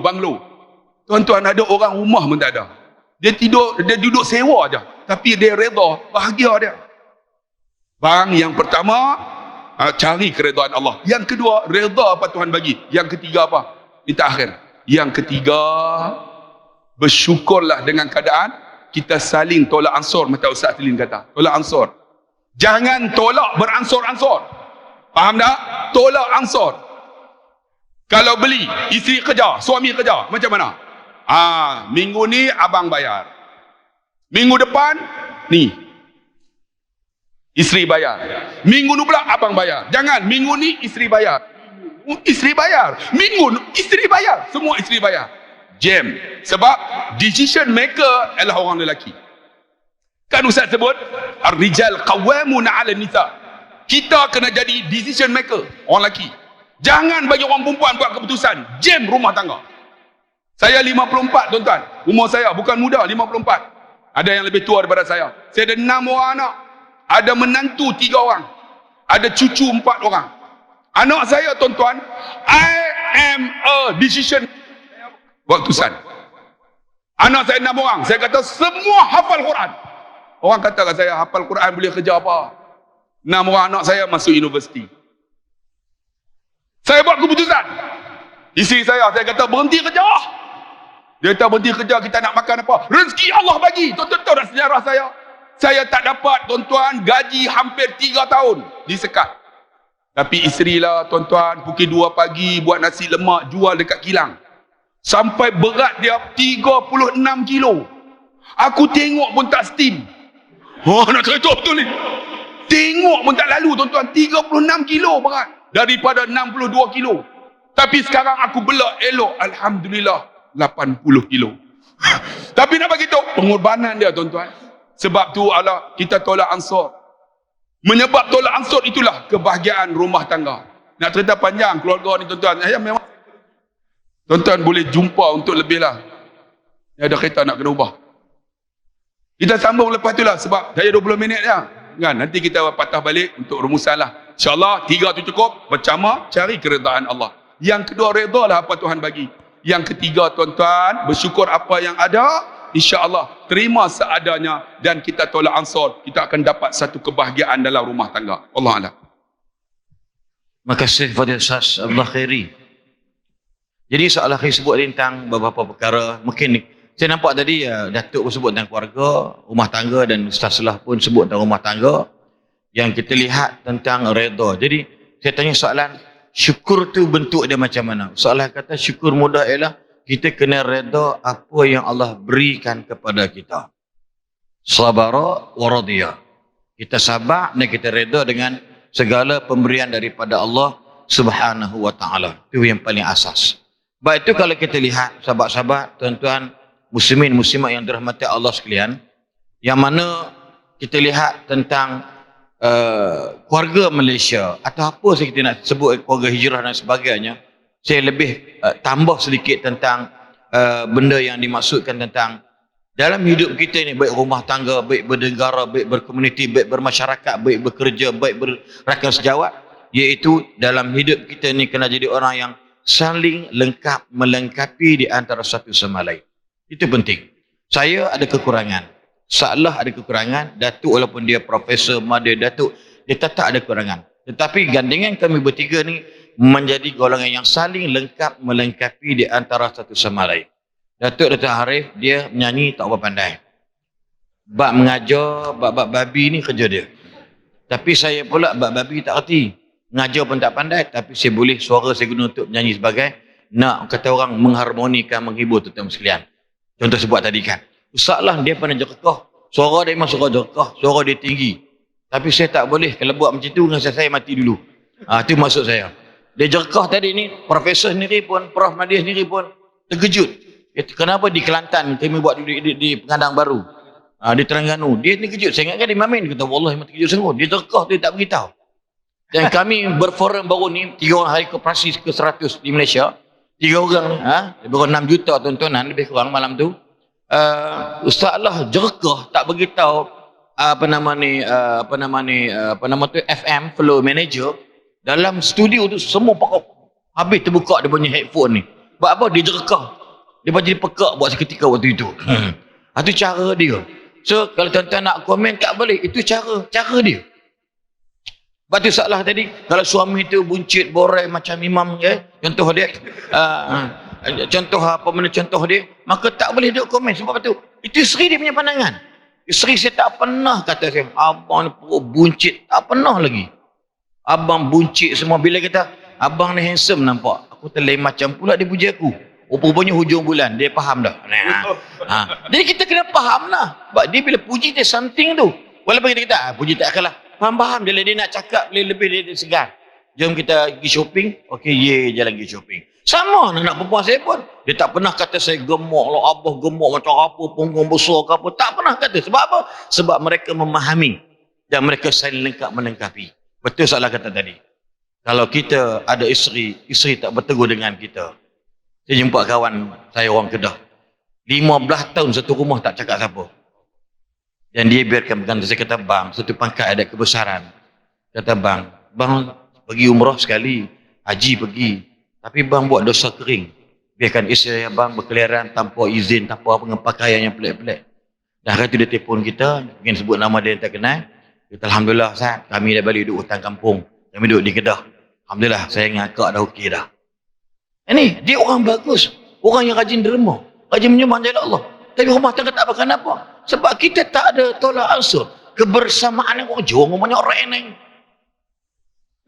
Speaker 3: Tuan-tuan, ada orang rumah pun tak ada. Dia duduk sewa aja, tapi dia reda, bahagia dia. Yang pertama, cari keredaan Allah. Yang kedua, reda apa Tuhan bagi. Yang ketiga apa? Minta akhir. Yang ketiga, bersyukurlah dengan keadaan kita saling tolak ansur. Macam Ustaz Atlin kata, tolak ansur. Jangan tolak beransur-ansur. Faham tak? Tolak ansur. Kalau beli, isteri kerja, suami kerja, macam mana? Minggu ni abang bayar. Minggu depan, ni isteri bayar. Minggu ni pula abang bayar. Jangan, minggu ni isteri bayar. Isteri bayar. Minggu isteri bayar. Semua isteri bayar. Jam. Sebab decision maker adalah orang lelaki. Kan Ustaz sebut, ar-rijal qawwamuna 'ala nisa. Kita kena jadi decision maker, orang lelaki. Jangan bagi orang perempuan buat keputusan. Jam rumah tangga. Saya 54 tuan-tuan. Umur saya bukan muda, 54. Ada yang lebih tua daripada saya. Saya ada 6 orang anak. Ada menantu 3 orang. Ada cucu 4 orang. Anak saya tuan-tuan, I am a decision buat keputusan. Anak saya 6 orang. Saya kata semua hafal Quran. Orang kata kat saya, hafal Quran boleh kerja apa? 6 orang anak saya masuk universiti. Saya buat keputusan. Isteri saya kata berhenti kerja. Dia kata berhenti kerja, kita nak makan apa? Rezeki Allah bagi. Tuan-tuan tahu dah sejarah saya. Saya tak dapat tuan-tuan gaji hampir 3 tahun disekat. Tapi isteri lah tuan-tuan, pukul 2 pagi buat nasi lemak jual dekat kilang. Sampai berat dia 36 kilo. Aku tengok pun tak steam. Nak cerita betul ni. Tengok pun tak lalu tuan-tuan. 36 kilo berat. Daripada 62 kilo. Tapi sekarang aku belak elok. Alhamdulillah. 80 kilo. Tapi nak bagi tahu pengorbanan dia tuan-tuan. Sebab tu Allah kita tolak ansur. Menyebab tolak ansur itulah kebahagiaan rumah tangga. Nak cerita panjang keluarga ni tuan-tuan. Memang tuan-tuan boleh jumpa untuk lebih lah. Ada kereta nak kena ubah. Kita sambung lepas tu lah sebab saya 20 minit ya. Kan? Nanti kita patah balik untuk rumusan lah. InsyaAllah 3 tu cukup. Pertama, cari keredaan Allah. Yang kedua, redalah apa Tuhan bagi. Yang ketiga tuan-tuan, bersyukur apa yang ada. InsyaAllah terima seadanya dan kita tolak ansur. Kita akan dapat satu kebahagiaan dalam rumah tangga. Allah a'lam.
Speaker 2: Terima kasih kepada Ustaz Abdullah Khairi. Jadi soalan saya sebut tentang beberapa perkara. Mungkin saya nampak tadi Datuk pun sebut tentang keluarga, rumah tangga dan Ustaz Salah pun sebut tentang rumah tangga. Yang kita lihat tentang redha. Jadi saya tanya soalan, syukur tu bentuk dia macam mana? Soalan kata syukur mudah ialah kita kena redha apa yang Allah berikan kepada kita. Sabara wa radiya. Kita sabar dan kita redha dengan segala pemberian daripada Allah Subhanahu wa taala. Itu yang paling asas. Baik itu kalau kita lihat sahabat-sahabat, tuan-tuan muslimin muslimat yang dirahmati Allah sekalian, yang mana kita lihat tentang keluarga Malaysia atau apa saja kita nak sebut keluarga hijrah dan sebagainya, saya lebih tambah sedikit tentang benda yang dimaksudkan tentang dalam hidup kita ini, baik rumah tangga, baik bernegara, baik berkomuniti, baik bermasyarakat, baik bekerja, baik berakan sejawat, iaitu dalam hidup kita ini kena jadi orang yang saling lengkap, melengkapi di antara satu sama lain. Itu penting. Saya ada kekurangan, Salah ada kekurangan, Datuk walaupun dia Profesor Madya Datuk, dia tetap ada kekurangan. Tetapi gandengan kami bertiga ni menjadi golongan yang saling lengkap, melengkapi di antara satu sama lain. Datuk Harif, dia menyanyi tak apa pandai. Bab mengajar, bab babi ni kerja dia. Tapi saya pula bab babi tak erti. Mengajar pun tak pandai, tapi saya boleh suara saya guna untuk menyanyi sebagai nak kata orang mengharmonikan, menghibur tuan-tuan sekalian. Contoh sebut tadi kan. Ustaz lah dia pandai jerkah. Suara dia memang suara jerkah, suara dia tinggi. Tapi saya tak boleh kalau buat macam tu, saya mati dulu. Itu maksud saya. Dia jerkah tadi ni, profesor sendiri pun, Prof Nadia sendiri pun terkejut. Kenapa di Kelantan kami buat di Pengadang Baru, di Terengganu, dia terkejut. Saya ingatkan di Mamin, kata wallahi memang terkejut sungguh. Dia jerkah tu, dia tak beritahu. Dan kami berforum baru ni, 3 orang hari koperasi ke-100 di Malaysia, 3 orang, lebih kurang 6 juta tontonan, lebih kurang malam tu. Ustaz lah jerkah, tak beritahu FM flow manager dalam studio tu semua pakai habis terbuka dia punya headphone ni. Sebab apa? Dia jerkah. Dia jadi pekak buat seketika waktu itu. Itu cara dia. So kalau tuan-tuan nak komen tak boleh. Itu cara dia. Sebab tu salah tadi, kalau suami tu buncit borai macam imam contoh dia contoh dia, maka tak boleh duk komen. Sebab tu itu isteri dia punya pandangan. Isteri saya tak pernah kata saya, abang ni buncit, tak pernah lagi. Abang buncit semua. Bila kata abang ni handsome nampak, aku terlain macam pula dia puji aku. Rupanya hujung bulan dia faham dah. Jadi kita kena faham lah. Sebab dia bila puji dia something tu, walaupun kita kata puji tak kalah, faham bila dia nak cakap lebih dia segar. Jom kita pergi shopping, okey jalan pergi shopping. Sama anak perempuan saya pun, dia tak pernah kata saya gemuk lah, abah gemuk macam apa, punggung besar ke apa, tak pernah kata. Sebab apa? Sebab mereka memahami dan mereka saling melengkapi. Betul salah kata tadi. Kalau kita ada isteri tak bertegur dengan kita. Saya jumpa kawan saya orang Kedah, 15 tahun satu rumah tak cakap siapa. Dan dia biarkan bergantung. Saya kata bang, satu pangkat ada kebesaran. Kata bang pergi umrah sekali, haji pergi, tapi bang buat dosa kering. Biarkan isteri abang berkeliaran tanpa izin, tanpa apa, dengan pakaian yang pelik-pelik. Dan hari tu dia telefon kita, mungkin sebut nama dia yang tak kenal. Kita alhamdulillah Ustaz, kami dah balik duduk hutan kampung. Kami duduk di Kedah. Alhamdulillah saya dengan akak dah okey dah. Ini dia orang bagus, orang yang rajin derma, rajin menyembah jalan Allah. Tapi rumah tangga tak makan apa. Sebab kita tak ada tolak ansur. Kebersamaan yang orang jom banyak orang ini.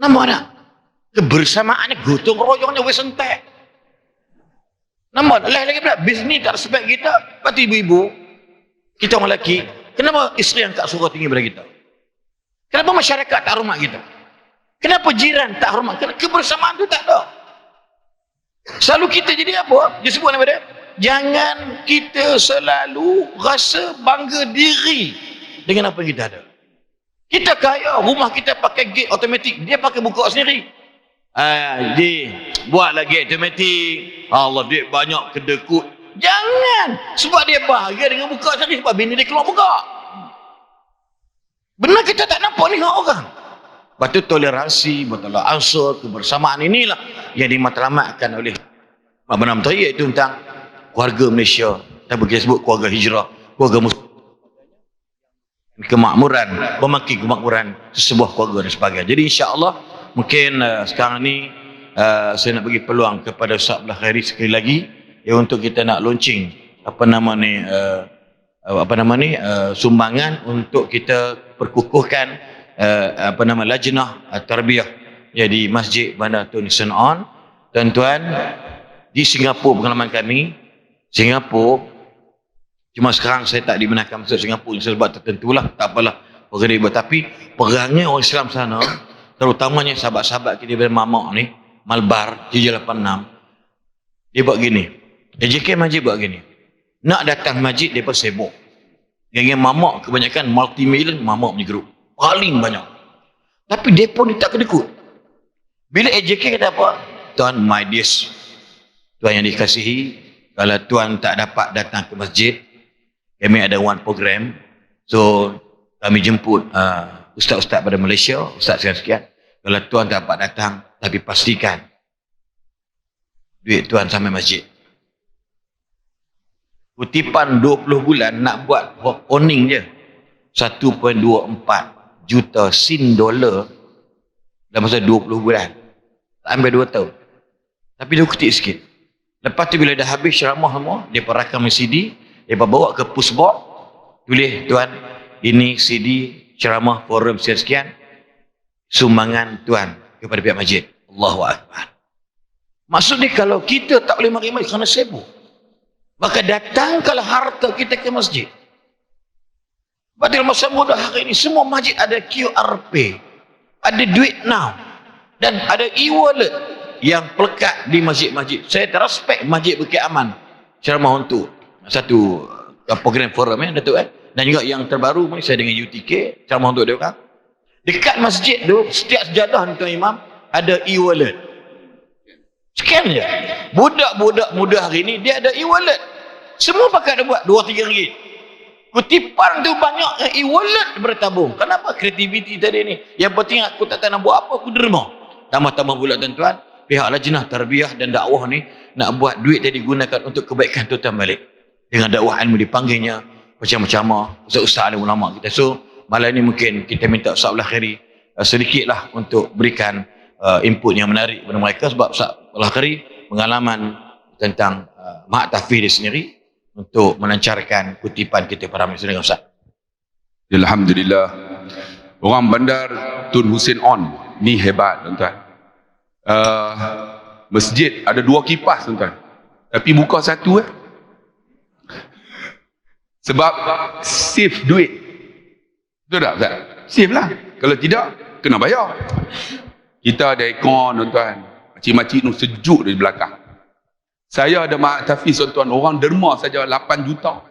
Speaker 2: Nampak tak? Kebersamaan ni gotong royongnya wes entek. Nampak tak? Lagi pula bisnes tak respect kita. Lepas tu ibu-ibu, kita orang lelaki, kenapa isteri yang tak suruh tinggi pada kita? Kenapa masyarakat tak hormat kita? Kenapa jiran tak hormat? Kenapa kebersamaan tu tak ada? Selalu kita jadi apa? Dia sebut nama dia, jangan kita selalu rasa bangga diri dengan apa yang kita ada. Kita kaya, rumah kita pakai gate automatik, dia pakai buka sendiri. Dia buatlah gate automatik. Allah, duit banyak kedekut. Jangan, sebab dia bahagia dengan buka sendiri, sebab bini dia keluar buka. Benar kita tak nampak ni orang. Batu toleransi, betul ansur, kebersamaan inilah yang dimatlamatkan oleh Abang Menteri, iaitu tentang keluarga Malaysia. Kita sebut keluarga hijrah, keluarga muslim, kemakmuran, memakai kemakmuran sebuah keluarga dan sebagainya. Jadi insya-Allah mungkin sekarang ni saya nak bagi peluang kepada Ustaz Abdullah Khairi sekali lagi untuk kita nak launching sumbangan untuk kita perkukuhkan lajnah tarbiyah di Masjid Bandar Tun Hussein On. Tuan-tuan, di Singapura pengalaman kami, Singapura cuma sekarang saya tak dibenarkan masuk Singapura sebab tertentulah, tak apalah pergi, tapi perangnya orang Islam sana, terutamanya sahabat-sahabat kita dari Mamak ni, Malbar 786, dia buat gini, AJK Masjid buat gini, nak datang masjid dia pun sibuk. Geng-geng Mamak kebanyakan multi-million Mamak punya grup paling banyak, tapi dia pun tak kedekut. Bila AJK kata apa, tuan my dears, tuan yang dikasihi, kalau tuan tak dapat datang ke masjid, kami ada one program, so kami jemput ustaz-ustaz pada Malaysia, ustaz sekian-sekian. Kalau tuan tak dapat datang, tapi pastikan duit tuan sampai masjid. Kutipan 20 bulan nak buat owning je 1.24 juta sin dolar dalam masa 20 bulan, tak ambil 2 tahun, tapi dia kutip sikit. Lepas tu bila dah habis ceramah semua, dia rakam CD, dia bawa ke pushboard, tulis tuan, ini CD ceramah forum sekian, sumbangan tuan kepada pihak masjid. Allahu Akbar. Maksudnya kalau kita tak boleh menerima kerana sibuk, Maka datangkanlah harta kita ke masjid. Pada masa muda hari ini semua masjid ada QRP, ada duit now, dan ada e-wallet yang pelekat di masjid-masjid. Saya terrespek Masjid Bukit Aman ceramah untuk satu program forum Datuk dan juga yang terbaru ni saya dengan UTK ceramah untuk dia orang. Dekat masjid tu setiap sejadah tuan imam ada e-wallet. Scan je. Budak-budak muda hari ni dia ada e-wallet. Semua pakai dia buat 2-3 ringgit. Kutipan tu banyak e-wallet bertabung. Kenapa kreativiti tadi ni? Yang penting aku tak tahu nak buat apa, aku derma. Tambah-tambah pula tuan-tuan, pihak lajnah tarbiyah dan dakwah ni nak buat duit tadi gunakan untuk kebaikan tuan balik. Dengan dakwah ilmu dipanggilnya macam-macam ustaz-ustaz alim ulama kita. So malam ni mungkin kita minta Ustaz Abdul Khairi sedikitlah untuk berikan input yang menarik kepada mereka, sebab Ustaz Abdul Khairi pengalaman tentang Mak Tahfiz dia sendiri untuk melancarkan kutipan kita para muslim dengan Ustaz.
Speaker 3: Alhamdulillah. Orang bandar Tun Hussein On ni hebat tuan-tuan. Masjid ada 2 kipas tuan-tuan, tapi buka satu sebab save duit. Betul tak Ustaz? Save lah. Kalau tidak kena bayar. Kita ada aircon tuan-tuan, makcik-makcik tu sejuk di belakang. Saya ada Mak Tahfiz tuan-tuan, orang derma saja 8 juta.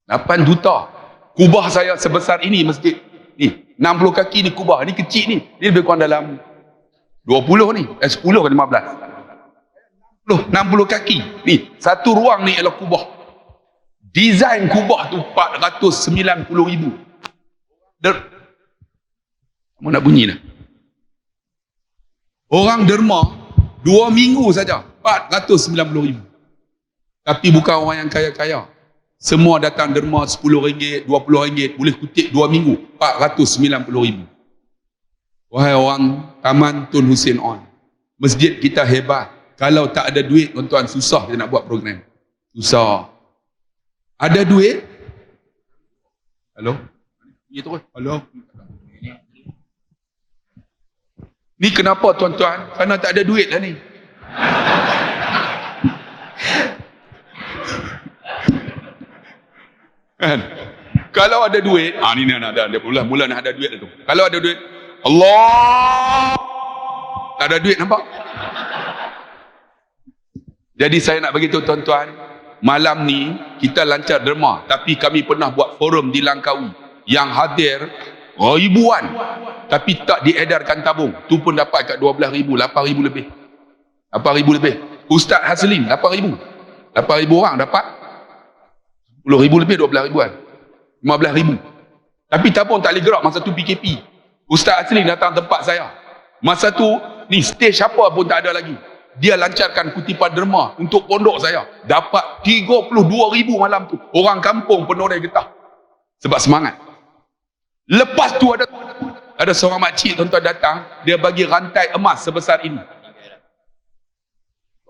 Speaker 3: 8 juta. Kubah saya sebesar ini masjid. Ni, 60 kaki ni kubah. Ni kecil ni. Ni lebih kurang dalam 20 ni. 10 ke 15. 60 kaki. Ni, satu ruang ni ialah kubah. Desain kubah tu 490,000. Kamu nak bunyi dah. Orang derma 2 minggu saja 490,000. Tapi bukan orang yang kaya-kaya. Semua datang derma RM10, RM20, boleh kutip 2 minggu 490,000. Wahai orang Taman Tun Hussein On, masjid kita hebat. Kalau tak ada duit tuan-tuan, susah kita nak buat program. Susah. Ada duit? Halo? Ni terus. Halo? Ni kenapa tuan-tuan? Kerana tak ada duit lah ni. Kan? Kalau ada duit, ni ada, dia mula nak ada duit tu. Kalau ada duit, Allah, tak ada duit, nampak? Jadi saya nak bagi tahu tuan-tuan, malam ni kita lancar derma, tapi kami pernah buat forum di Langkawi yang hadir ribuan, tapi tak diedarkan tabung. Tu pun dapat kat 12,000, 8,000 lebih. 8,000 lebih. Ustaz Haslin 8,000. 8,000 orang dapat 10,000 lebih, 12,000-an. 15,000. Tapi tabung tak boleh gerak masa tu PKP. Ustaz Haslin datang tempat saya. Masa tu ni stage apa pun tak ada lagi. Dia lancarkan kutipan derma untuk pondok saya. Dapat 32,000 malam tu. Orang kampung penuh getah. Sebab semangat. Lepas tu ada seorang makcik tuan-tuan datang, dia bagi rantai emas sebesar ini.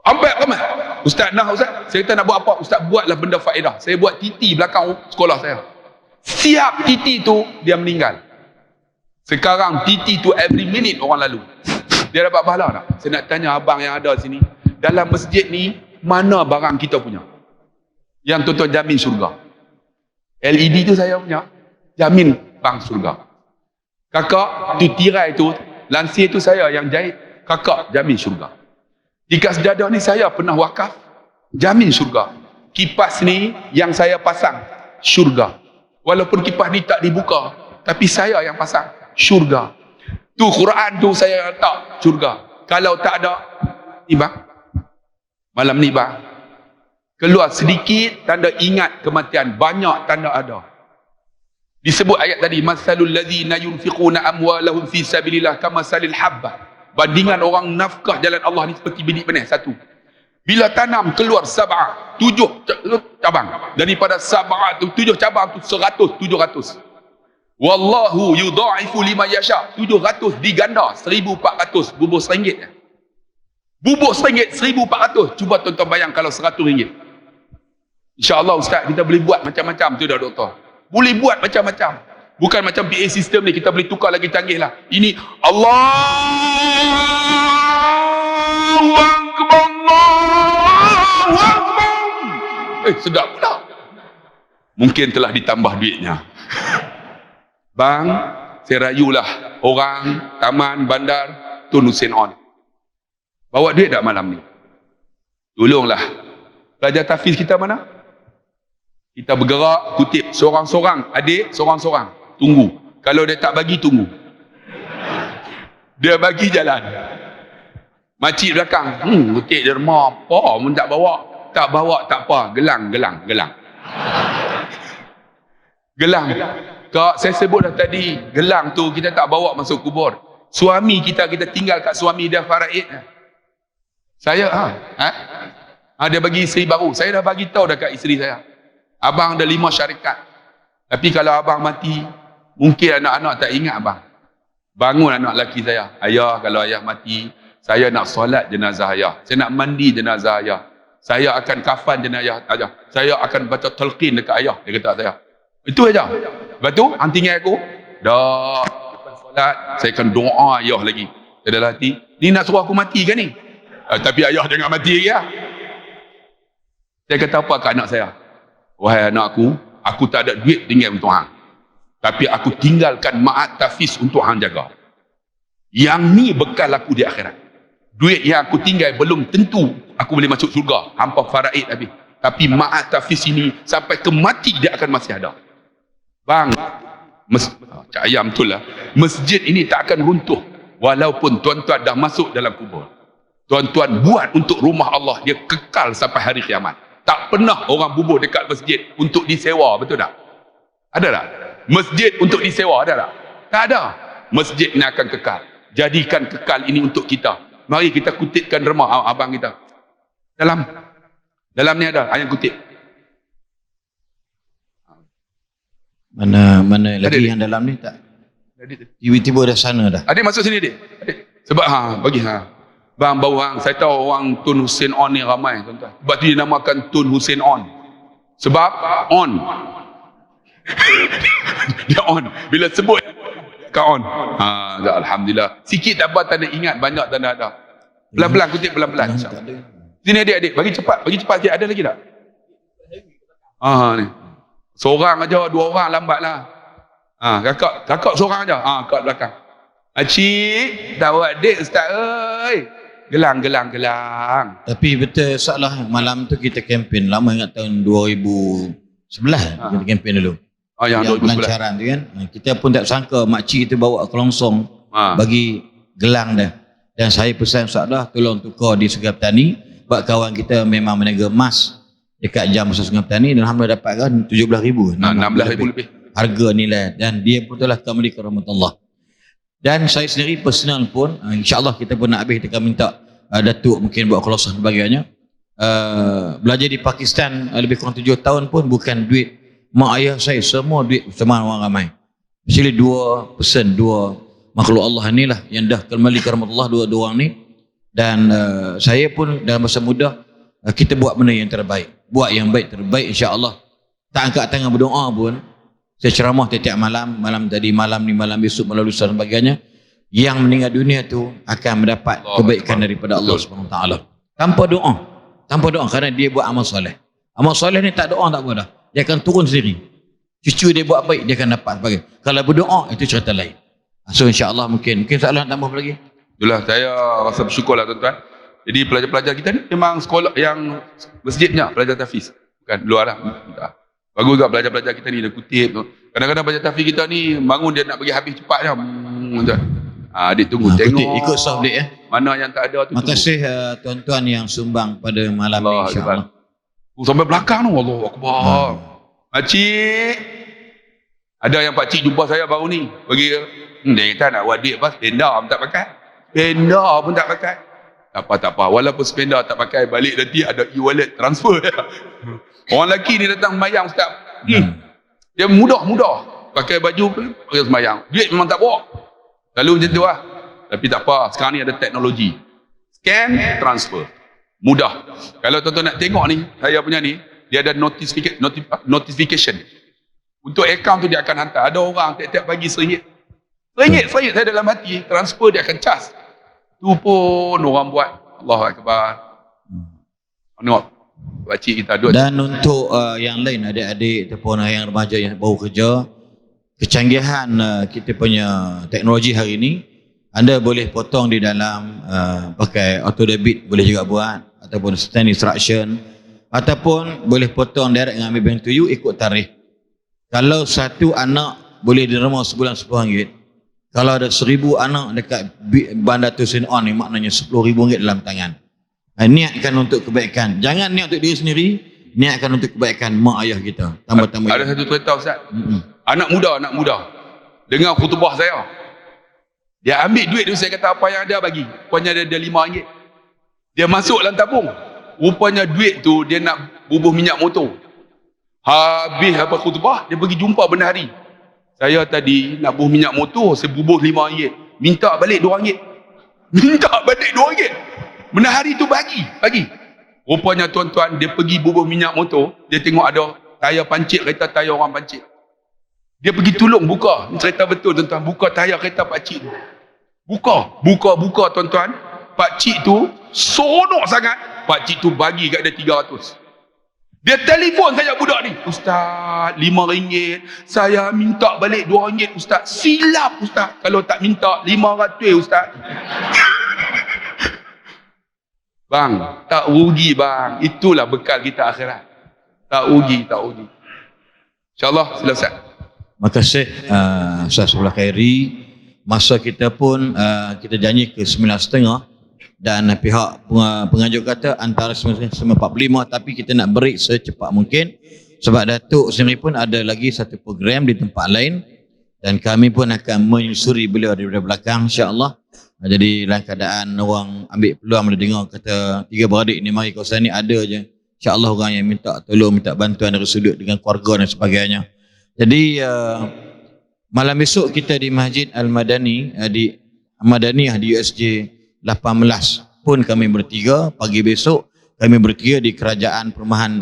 Speaker 3: Ambil emas. Ustaz Ustaz, saya kata nak buat apa? Ustaz, buatlah benda faedah. Saya buat titi belakang sekolah saya. Siap titi tu, dia meninggal. Sekarang titi tu every minute orang lalu. Dia dapat pahala tak? Saya nak tanya abang yang ada sini, dalam masjid ni mana barang kita punya yang tuan-tuan jamin syurga? LED tu saya punya, jamin bang syurga. Kakak tu tirai tu, lansir tu saya yang jahit, kakak jamin syurga. Tikas sejadah ni saya pernah wakaf, jamin syurga. Kipas ni yang saya pasang, syurga. Walaupun kipas ni tak dibuka, tapi saya yang pasang, syurga. Tu Quran tu saya letak, syurga. Kalau tak ada, ni bang, malam ni bang, keluar sedikit tanda ingat kematian, banyak tanda ada. Disebut ayat tadi, masalul ladzina yunfiquna amwalahum fi sabilillah kamasalil habbah. Bandingan orang nafkah jalan Allah ni seperti biji benih satu. Bila tanam keluar 7 cabang. Daripada 7 cabang tu 100, 700. Wallahu yudha'ifu liman yasha. 700 diganda, 1,400 bubur RM1. Bubur RM1, 1,400. Cuba tuan-tuan bayang kalau RM100. InsyaAllah Ustaz, kita boleh buat macam-macam tu dah doktor. Boleh buat macam-macam. Bukan macam PA system ni, kita boleh tukar lagi canggih lah. Ini Allahu Akbar, Allahu Akbar. sedap pula. Mungkin telah ditambah duitnya. Bang, saya rayulah orang taman bandar Tun Hussein On. Bawa duit tak malam ni? Tolonglah. Pelajar tahfiz kita mana? Kita bergerak, kutip seorang-seorang, adik seorang-seorang. Tunggu. Kalau dia tak bagi, tunggu. Dia bagi jalan. Makcik belakang, kutip derma apa pun tak bawa. Tak bawa tak apa, gelang. Gelang. Kak, saya sebut dah tadi, gelang tu kita tak bawa masuk kubur. Suami kita tinggal kat suami dia faraid. Saya dia bagi isteri baru. Saya dah bagi tahu dah kat isteri saya. Abang ada 5 syarikat. Tapi kalau abang mati, mungkin anak-anak tak ingat abang. Bangun anak lelaki saya. Ayah, kalau ayah mati, saya nak solat jenazah ayah. Saya nak mandi jenazah ayah. Saya akan kafan jenazah ayah. Saya akan baca talqin dekat ayah. Dia kata saya. Itu aja. Lepas tu, hang tinggal aku. Dah. Lepas solat, saya akan doa ayah lagi. Saya dalam hati, ni nak suruh aku mati ke ni? Tapi ayah jangan mati lagi lah. Saya kata apa kat anak saya? Wahai anak aku tak ada duit tinggal untuk hang. Tapi aku tinggalkan ma'at tahfiz untuk hang jaga. Yang ni bekal aku di akhirat. Duit yang aku tinggal belum tentu aku boleh masuk surga. Hampa faraid habis. Tapi ma'at tahfiz ini sampai ke mati dia akan masih ada. Bang, Cak Ayam betul lah. Masjid ini tak akan runtuh walaupun tuan-tuan dah masuk dalam kubur. Tuan-tuan buat untuk rumah Allah, dia kekal sampai hari kiamat. Tak pernah orang bubuh dekat masjid untuk disewa, betul tak? Ada tak? Masjid untuk disewa, ada tak? Tak ada. Masjid ini akan kekal. Jadikan kekal ini untuk kita. Mari kita kutipkan remah abang kita. Dalam ni ada ayat kutip.
Speaker 2: Mana lagi yang dalam ni tak? Tiba-tiba dah sana dah.
Speaker 3: Adik masuk sini adik. Sebab bagi Bang, bawang, saya tahu orang Tun Hussein On ni ramai, tuan-tuan. Sebab tu dinamakan Tun Hussein On. Sebab on. Dia on. Bila sebut kau on. Alhamdulillah. Sikit tak apa, tak ada ingat, banyak tak ada. Pelan-pelan, kutip pelan-pelan. Sini adik-adik, bagi cepat sikit. Ada lagi tak? Ni. Seorang aja, 2 orang lambatlah. Kakak seorang aja. Kat belakang. Acik, tak buat date ustaz oi. Gelang.
Speaker 2: Tapi betul salah, malam tu kita kempen. Lama ingat tahun 2011 kita kempen dulu. Yang
Speaker 3: 2011.
Speaker 2: pelancaran tu kan. Kita pun tak sangka makcik itu bawa kelongsong bagi gelang dah. Dan saya pesan ustaz dah, tolong tukar di Sungai Petani. Sebab kawan kita memang meniaga emas dekat jam besar Sungai Petani dan alhamdulillah dapat kan 17,000.
Speaker 3: 16,000 lebih.
Speaker 2: Harga nilai, dan dia pun telah kembali ke rahmat Allah. Dan saya sendiri personal pun, insyaAllah kita pun nak habis, kita akan minta Datuk mungkin buat khulosah sebagainya. Belajar di Pakistan lebih kurang 7 tahun pun bukan duit mak ayah saya, semua duit bersama orang ramai. Actually 2 makhluk Allah inilah yang dah kembali ke rahmat Allah, dua orang ni. Dan saya pun dalam masa muda, kita buat benda yang terbaik, buat yang baik terbaik insyaAllah. Tak angkat tangan berdoa pun. Saya ceramah tiap malam tadi, malam ni, malam besok, malam lusa dan sebagainya. Yang meninggal dunia tu akan mendapat kebaikan daripada Allah SWT. Tanpa doa, kerana dia buat amal soleh. Amal soleh ni tak doa tak apa dah. Dia akan turun sendiri. Cucu dia buat baik, dia akan dapat sebagai. Kalau berdoa, itu cerita lain. So insyaAllah mungkin soalan tambah lagi.
Speaker 3: Itulah, saya rasa bersyukurlah tuan-tuan. Jadi pelajar-pelajar kita ni memang sekolah yang masjidnya pelajar tahfiz. Bukan luar lah. Bagus juga pelajar-pelajar kita ni, dia kutip tu. Kadang-kadang pelajar tahfiz kita ni bangun dia nak bagi habis cepat je. Adik tunggu, tengok. Kutip,
Speaker 2: ikut soft date
Speaker 3: mana yang tak ada tu.
Speaker 2: Terima kasih tuan-tuan yang sumbang pada malam ni insyaAllah.
Speaker 3: Sampai belakang tu, Allahu Akbar. Pakcik. Ada yang pakcik jumpa saya baru ni. Bagi dia kata nak buat duit apa, spender pun tak pakai. Tak apa. Walaupun spender tak pakai, balik nanti ada e-wallet transfer. Orang lelaki ni datang sembahyang ustaz. Dia mudah. Pakai baju pakai sembahyang. Duit memang tak bawa. Lalu macam tu lah. Tapi tak apa, sekarang ni ada teknologi. Scan, transfer. Mudah. Kalau tuan-tuan nak tengok ni, saya punya ni, dia ada notification. Untuk akaun tu dia akan hantar. Ada orang tiap-tiap pagi RM1. RM1 saya dalam hati, transfer dia akan cas. Tu pun orang buat. Allahu Akbar. Tengok. Pakcik kita duduk.
Speaker 2: Dan untuk yang lain, adik-adik ataupun yang remaja yang baru kerja, kecanggihan kita punya teknologi hari ini, anda boleh potong di dalam pakai auto debit, boleh juga buat, ataupun stand instruction, ataupun boleh potong direct dengan ambil bank to you, ikut tarikh. Kalau satu anak boleh derma sebulan RM10, kalau ada 1,000 anak dekat bandar Tusin On ni, maknanya RM10,000 dalam tangan. Niatkan untuk kebaikan, jangan niat untuk diri sendiri, niatkan untuk kebaikan mak ayah kita. Tambah-tambah.
Speaker 3: Ada satu cerita Ustaz. Anak muda dengar khutbah saya. Dia ambil duit tu, saya kata apa yang ada bagi. Rupanya ada RM5. Dia masuk dalam tabung. Rupanya duit tu dia nak bubuh minyak motor. Habis apa khutbah, dia pergi jumpa bendahari. Saya tadi nak bubuh minyak motor, saya bubuh RM5. Minta balik RM2. Minta balik RM2. Bendahari tu bagi. Rupanya tuan-tuan, dia pergi bubuh minyak motor, dia tengok ada tayar pancit, kereta tayar orang pancit. Dia pergi tolong buka. Ini cerita betul tuan-tuan, buka tayar kereta pakcik tu. Buka tuan-tuan. Pakcik tu seronok sangat. Pakcik tu bagi kat dia 300. Dia telefon saya budak ni. Ustaz, RM5. Saya minta balik RM2 Ustaz. Silap Ustaz. Kalau tak minta RM500 Ustaz. Bang, tak rugi bang. Itulah bekal kita akhirat. Tak rugi. InsyaAllah selesai.
Speaker 2: Terima kasih Ustaz Sebelah Khairi. Masa kita pun kita janji ke 9.30 dan pihak pengajuk kata antara 9.45, tapi kita nak break secepat mungkin sebab Datuk sendiri pun ada lagi satu program di tempat lain dan kami pun akan menyusuri beliau dari belakang insya-Allah. Jadi dalam keadaan orang ambil peluang boleh dengar kata tiga beradik ni mari kawasan ni ada je. InsyaAllah orang yang minta tolong, minta bantuan dari sudut dengan keluarga dan sebagainya. Jadi malam besok kita di Masjid Al-Madani di Madaniyah di USJ 18 pun kami bertiga. Pagi besok kami bertiga di Kerajaan Perumahan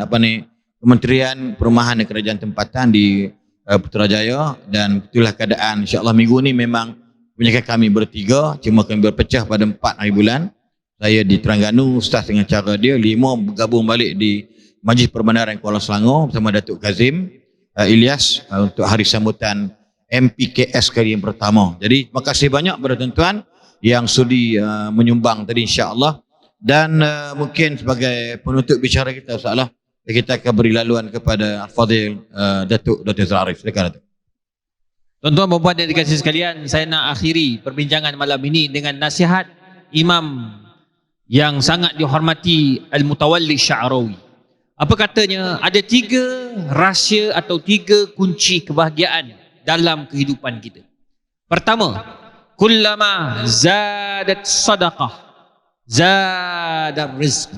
Speaker 2: Kementerian Perumahan dan Kerajaan Tempatan di Putrajaya dan itulah keadaan insya-Allah minggu ni memang kebanyakan kami bertiga, cuma kami berpecah pada 4 hari bulan. Saya di Terengganu, Ustaz dengan cara dia, 5 bergabung balik di Majlis Perbandaran Kuala Selangor bersama Datuk Kazim Ilyas untuk hari sambutan MPKS kali yang pertama. Jadi terima kasih banyak kepada tuan-tuan yang sudi menyumbang tadi insya-Allah. Dan mungkin sebagai penutup bicara kita insya-Allah kita akan beri laluan kepada Al-Fadhil Datuk Dr. Zarif. Silakan Datuk.
Speaker 4: Tuan-tuan dan puan yang dikasihi sekalian, saya nak akhiri perbincangan malam ini dengan nasihat Imam yang sangat dihormati Al-Mutawalli Sya'rawi. Apa katanya? Ada 3 rahsia atau 3 kunci kebahagiaan dalam kehidupan kita. Pertama, kullama zadat sadaqah zadar rizq.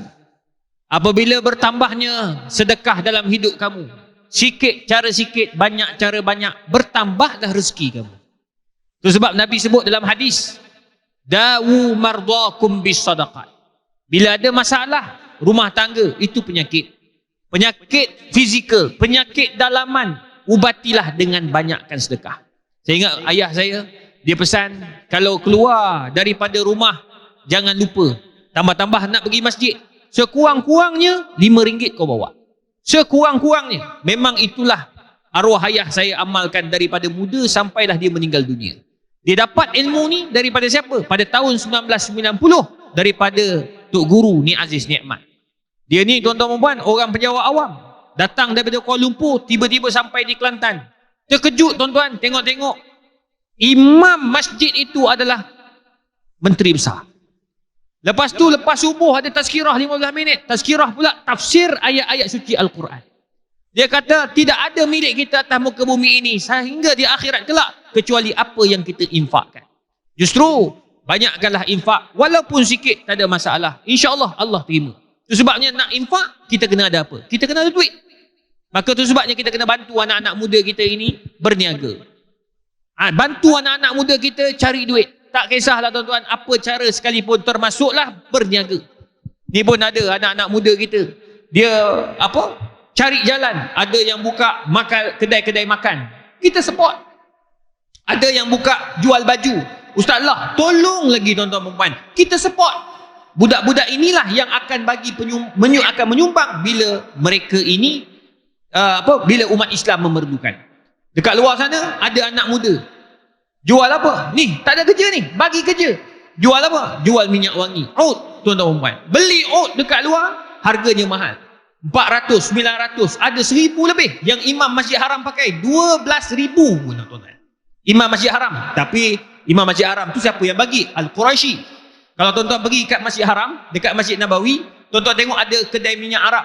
Speaker 4: Apabila bertambahnya sedekah dalam hidup kamu, sikit cara sikit, banyak cara banyak, bertambahlah rezeki kamu. Itu sebab Nabi sebut dalam hadis, dawu mardakum bis sadaqat. Bila ada masalah rumah tangga, itu penyakit fizikal, penyakit dalaman, ubatilah dengan banyakkan sedekah. Saya ingat ayah saya, dia pesan kalau keluar daripada rumah jangan lupa tambah-tambah nak pergi masjid, sekurang-kurangnya RM5 kau bawa. Sekurang-kurangnya. Memang itulah arwah ayah saya amalkan daripada muda sampailah dia meninggal dunia. Dia dapat ilmu ni daripada siapa? Pada tahun 1990 daripada Tok Guru Ni Aziz Nikmat. Dia ni tuan-tuan dan puan orang penjawat awam. Datang daripada Kuala Lumpur, tiba-tiba sampai di Kelantan. Terkejut tuan-tuan, tengok-tengok imam masjid itu adalah menteri besar. Lepas tu, lepas subuh ada tazkirah 15 minit. Tazkirah pula tafsir ayat-ayat suci Al-Quran. Dia kata, tidak ada milik kita atas muka bumi ini sehingga di akhirat kelak kecuali apa yang kita infakkan. Justru, banyakkanlah infak. Walaupun sikit, tak ada masalah. InsyaAllah Allah terima. Itu sebabnya nak infak, kita kena ada apa? Kita kena ada duit. Maka itu sebabnya kita kena bantu anak-anak muda kita ini berniaga. Bantu anak-anak muda kita cari duit. Tak kisahlah tuan-tuan apa cara sekalipun, termasuklah berniaga. Ni pun ada anak-anak muda kita. Dia cari jalan. Ada yang buka makan kedai-kedai makan. Kita support. Ada yang buka jual baju. Ustaz lah, tolong lagi tuan-tuan dan puan. Kita support. Budak-budak inilah yang akan bagi akan menyumbang bila mereka ini bila umat Islam memerlukan. Dekat luar sana ada anak muda jual apa? Ni tak ada kerja ni, bagi kerja. Jual apa? Jual minyak wangi, oud, tuan-tuan perempuan. Beli oud dekat luar harganya mahal, 400, 900, ada 1000 lebih. Yang Imam Masjid Haram pakai 12,000 pun, tuan-tuan. Imam Masjid Haram. Tapi Imam Masjid Haram tu siapa yang bagi? Al-Quraisy. Kalau tuan-tuan pergi kat Masjid Haram, dekat Masjid Nabawi, tuan-tuan tengok ada kedai minyak Arab,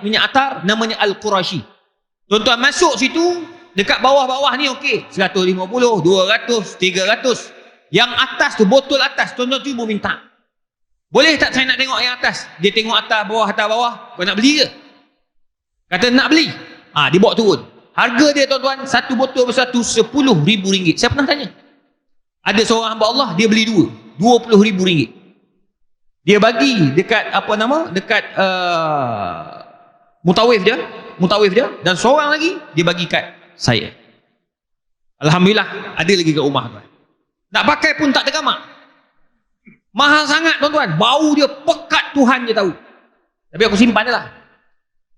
Speaker 4: minyak atar, namanya Al-Quraisy. Tuan-tuan masuk situ, dekat bawah-bawah ni okey, 150, 200, 300. Yang atas tu, botol atas, tuan-tuan cuba minta. Boleh tak saya nak tengok yang atas? Dia tengok atas bawah, kau nak beli ke? Kata nak beli. Dia bawa turun. Harga dia tuan-tuan, satu botol bersatu RM10,000. Saya pernah tanya. Ada seorang hamba Allah, dia beli dua, RM20,000. Dia bagi dekat dekat mutawif dia, dan seorang lagi dia bagi kat saya. Alhamdulillah ada lagi kat rumah tuan. Nak pakai pun tak tergamak. Mahal sangat tuan-tuan. Bau dia pekat, Tuhan je tahu. Tapi aku simpan je lah.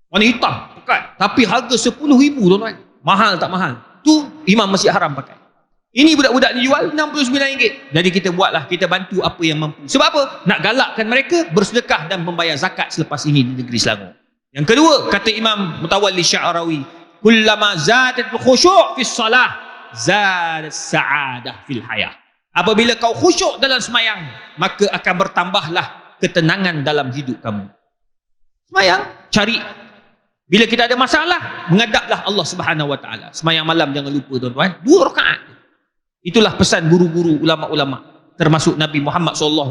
Speaker 4: Warna hitam, pekat. Tapi harga RM10,000 tuan-tuan. Mahal tak mahal? Tu Imam Masjid Haram pakai. Ini budak-budak ni jual RM69. Jadi kita buatlah, kita bantu apa yang mampu. Sebab apa? Nak galakkan mereka bersedekah dan membayar zakat selepas ini di negeri Selangor. Yang kedua, kata Imam Mutawalli Sya'rawi, kullama zadat khusyu' fi salah, zadat sa'adah fil hayah. Apabila kau khusyuk dalam semayang, maka akan bertambahlah ketenangan dalam hidup kamu. Semayang, cari. Bila kita ada masalah, menghadaplah Allah Subhanahu Wa Taala. Semayang malam jangan lupa tuan-tuan, 2 rakaat. Itulah pesan guru-guru ulama-ulama, termasuk Nabi Muhammad SAW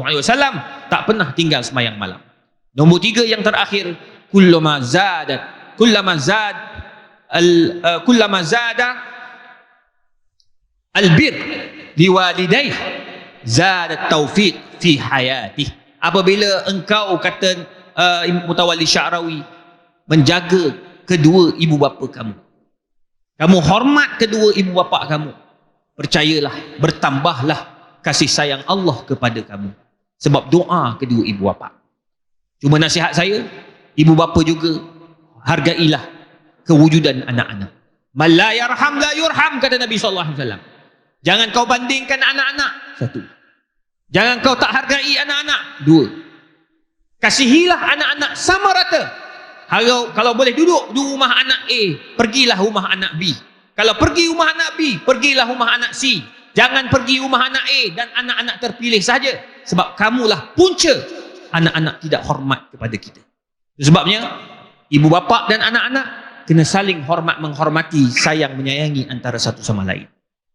Speaker 4: tak pernah tinggal semayang malam. Nombor 3 yang terakhir, kullama zada albir liwalidayh zada taufiq fi hayatih. Apabila engkau, kata Mutawalli Sya'rawi, menjaga kedua ibu bapa kamu, kamu hormat kedua ibu bapa kamu, percayalah bertambahlah kasih sayang Allah kepada kamu sebab doa kedua ibu bapa. Cuma nasihat saya, ibu bapa juga hargailah kewujudan anak-anak. Man la yarham la yurham, kata Nabi SAW. Jangan kau bandingkan anak-anak, 1. Jangan kau tak hargai anak-anak, 2. Kasihilah anak-anak sama rata. Kalau boleh duduk di rumah anak A, pergilah rumah anak B. Kalau pergi rumah anak B, pergilah rumah anak C. Jangan pergi rumah anak A dan anak-anak terpilih saja. Sebab kamulah punca anak-anak tidak hormat kepada kita. Sebabnya, ibu bapa dan anak-anak kena saling hormat, menghormati, sayang, menyayangi antara satu sama lain.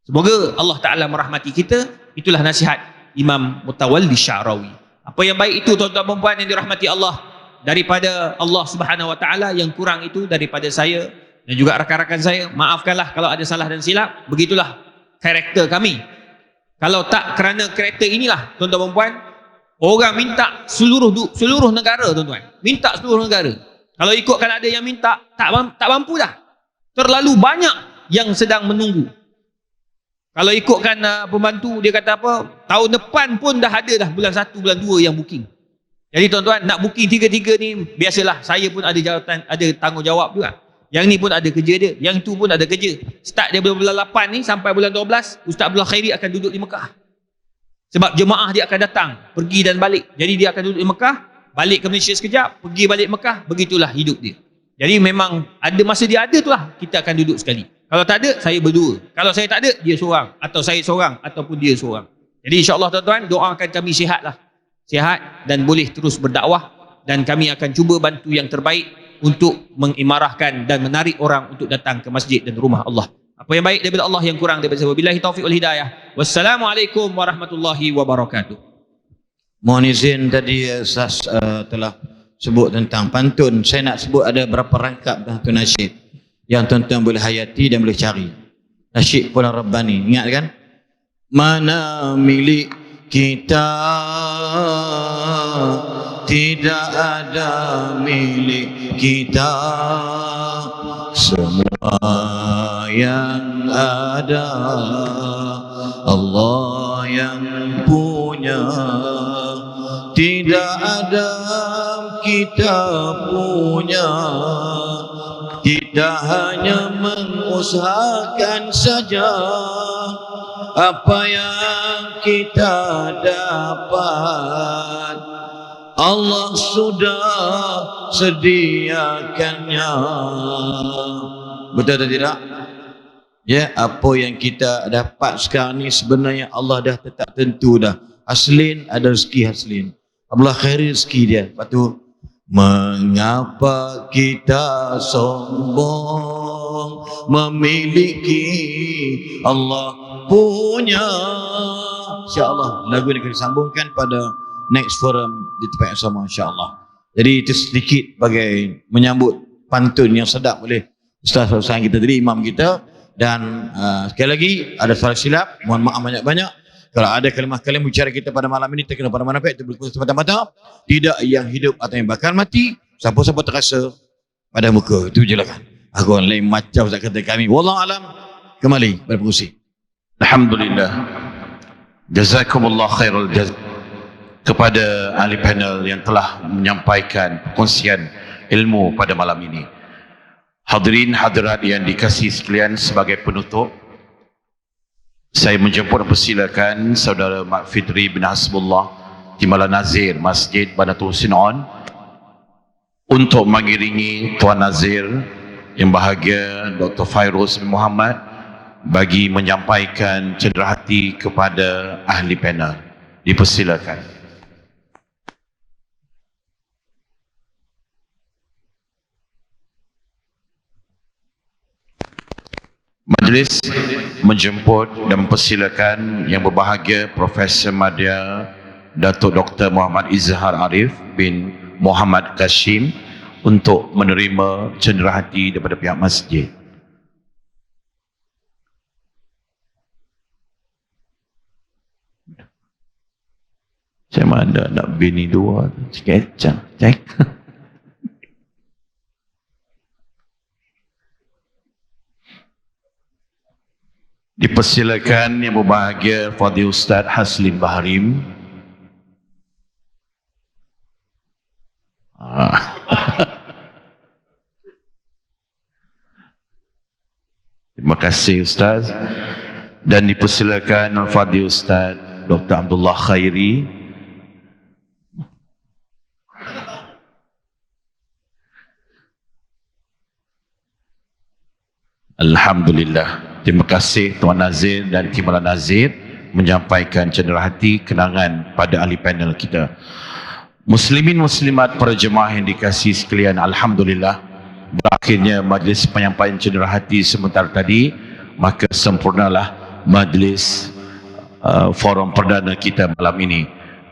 Speaker 4: Semoga Allah Ta'ala merahmati kita. Itulah nasihat Imam Mutawalli Sya'rawi. Apa yang baik itu tuan-tuan perempuan yang dirahmati Allah, daripada Allah Subhanahu Wa Ta'ala, yang kurang itu daripada saya dan juga rakan-rakan saya. Maafkanlah kalau ada salah dan silap. Begitulah karakter kami. Kalau tak kerana karakter inilah tuan-tuan perempuan, orang minta seluruh negara tuan-tuan. Minta seluruh negara. Kalau ikutkan ada yang minta, tak mampu dah. Terlalu banyak yang sedang menunggu. Kalau ikutkan pembantu, dia kata apa, tahun depan pun dah ada dah bulan 1, bulan 2 yang booking. Jadi tuan-tuan, nak booking 3-3 ni, biasalah, saya pun ada jawatan, ada tanggungjawab juga. Yang ni pun ada kerja dia, yang tu pun ada kerja. Start dia bulan 8 ni sampai bulan 12, Ustaz Abdullah Khairi akan duduk di Mekah. Sebab jemaah dia akan datang, pergi dan balik. Jadi dia akan duduk di Mekah, balik ke Malaysia sekejap, pergi balik Mekah, begitulah hidup dia. Jadi memang ada masa dia ada tu lah, kita akan duduk sekali. Kalau tak ada, saya berdua. Kalau saya tak ada, dia seorang. Atau saya seorang, ataupun dia seorang. Jadi insyaAllah tuan-tuan, doakan kami sihat lah. Sihat dan boleh terus berdakwah. Dan kami akan cuba bantu yang terbaik untuk mengimarahkan dan menarik orang untuk datang ke masjid dan rumah Allah. Apa yang baik daripada Allah, yang kurang daripada saya. Wabillahi taufiq wal hidayah. Wassalamualaikum warahmatullahi wabarakatuh.
Speaker 2: Mohon izin, tadi Ustaz telah sebut tentang pantun. Saya nak sebut ada berapa rangkap pantun nasyid yang tuan-tuan boleh hayati dan boleh cari. Nasyid Pulau Rabbani, ingat kan? Mana milik kita, tidak ada milik kita, semua yang ada Allah yang punya. tidak ada kita punya, kita hanya mengusahakan saja apa yang kita dapat Allah sudah sediakannya. Betul atau tidak? Ya, apa yang kita dapat sekarang ni sebenarnya Allah dah tetap tentu dah. Haslin ada rezeki haslin. Allah khairi rezeki dia. Lepas tu, mengapa kita sombong memiliki Allah punya. InsyaAllah lagu ini akan disambungkan pada next forum di tempat yang sama, insyaAllah. Jadi itu sedikit bagai menyambut pantun yang sedap oleh Ustaz-Ustaz kita tadi, imam kita. Dan sekali lagi ada salah silap, mohon maaf banyak-banyak. Kalau ada kalimah-kalimah bicara kita pada malam ini terkena pada manfaat, itu berkuasa semata-mata, tidak yang hidup atau yang bakal mati, siapa-siapa terasa pada muka. Itu je lah kan. Aku lain macam Ustaz kata kami. Wallahu alam. Kembali pada pengusi.
Speaker 3: Alhamdulillah. Jazakumullah khairul jazak kepada ahli panel yang telah menyampaikan perkongsian ilmu pada malam ini. Hadirin hadirat yang dikasihi sekalian, sebagai penutup saya menjemput dan persilakan saudara Mak Fitri bin Hasbullah Timbalan Nazir Masjid Banatul Husin On untuk mengiringi Tuan Nazir yang bahagia Dr. Fairuz bin Muhammad bagi menyampaikan cenderahati kepada ahli panel. Dipersilakan. Majlis menjemput dan mempersilakan yang berbahagia Profesor Madya Datuk Dr. Muhammad Izhar Arif bin Muhammad Kashim untuk menerima cenderahati daripada pihak masjid. Macam mana nak bini dua tu? Kecang, cek. Dipersilakan yang berbahagia Fadil Ustaz Haslin Baharim. Terima kasih Ustaz. Dan dipersilakan Fadil Ustaz Dr. Abdullah Khairi. Alhamdulillah. Terima kasih Tuan Nazir dan Timbalan Nazir menyampaikan cenderahati kenangan pada ahli panel kita. Muslimin muslimat para jemaah yang dikasihi sekalian, alhamdulillah berakhirnya majlis penyampaian cenderahati sebentar tadi, maka sempurnalah majlis forum perdana kita malam ini.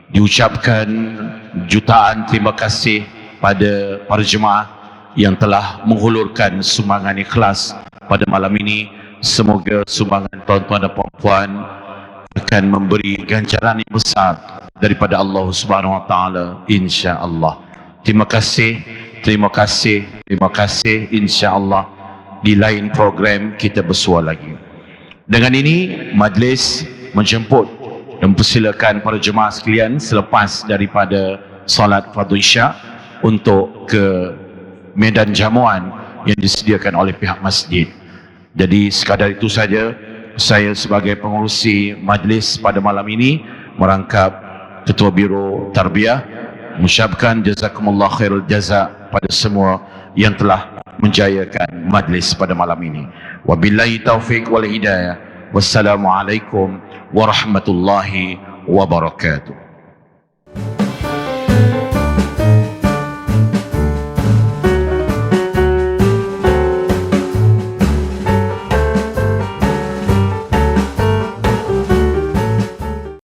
Speaker 3: Diucapkan jutaan terima kasih pada para jemaah yang telah menghulurkan sumbangan ikhlas pada malam ini. Semoga sumbangan tuan-tuan dan puan-puan akan memberi ganjaran yang besar daripada Allah Subhanahu Wa Taala, insya-Allah. Terima kasih, terima kasih, terima kasih. Insya-Allah di lain program kita bersua lagi. Dengan ini majlis menjemput dan persilakan para jemaah sekalian selepas daripada solat fardu Isya untuk ke medan jamuan yang disediakan oleh pihak masjid. Jadi sekadar itu saja, saya sebagai pengurusi majlis pada malam ini merangkap Ketua Biro Tarbiyah mengucapkan jazakumullah khairul jazak pada semua yang telah menjayakan majlis pada malam ini. Wabillahi taufiq wal hidayah. Wassalamualaikum warahmatullahi wabarakatuh.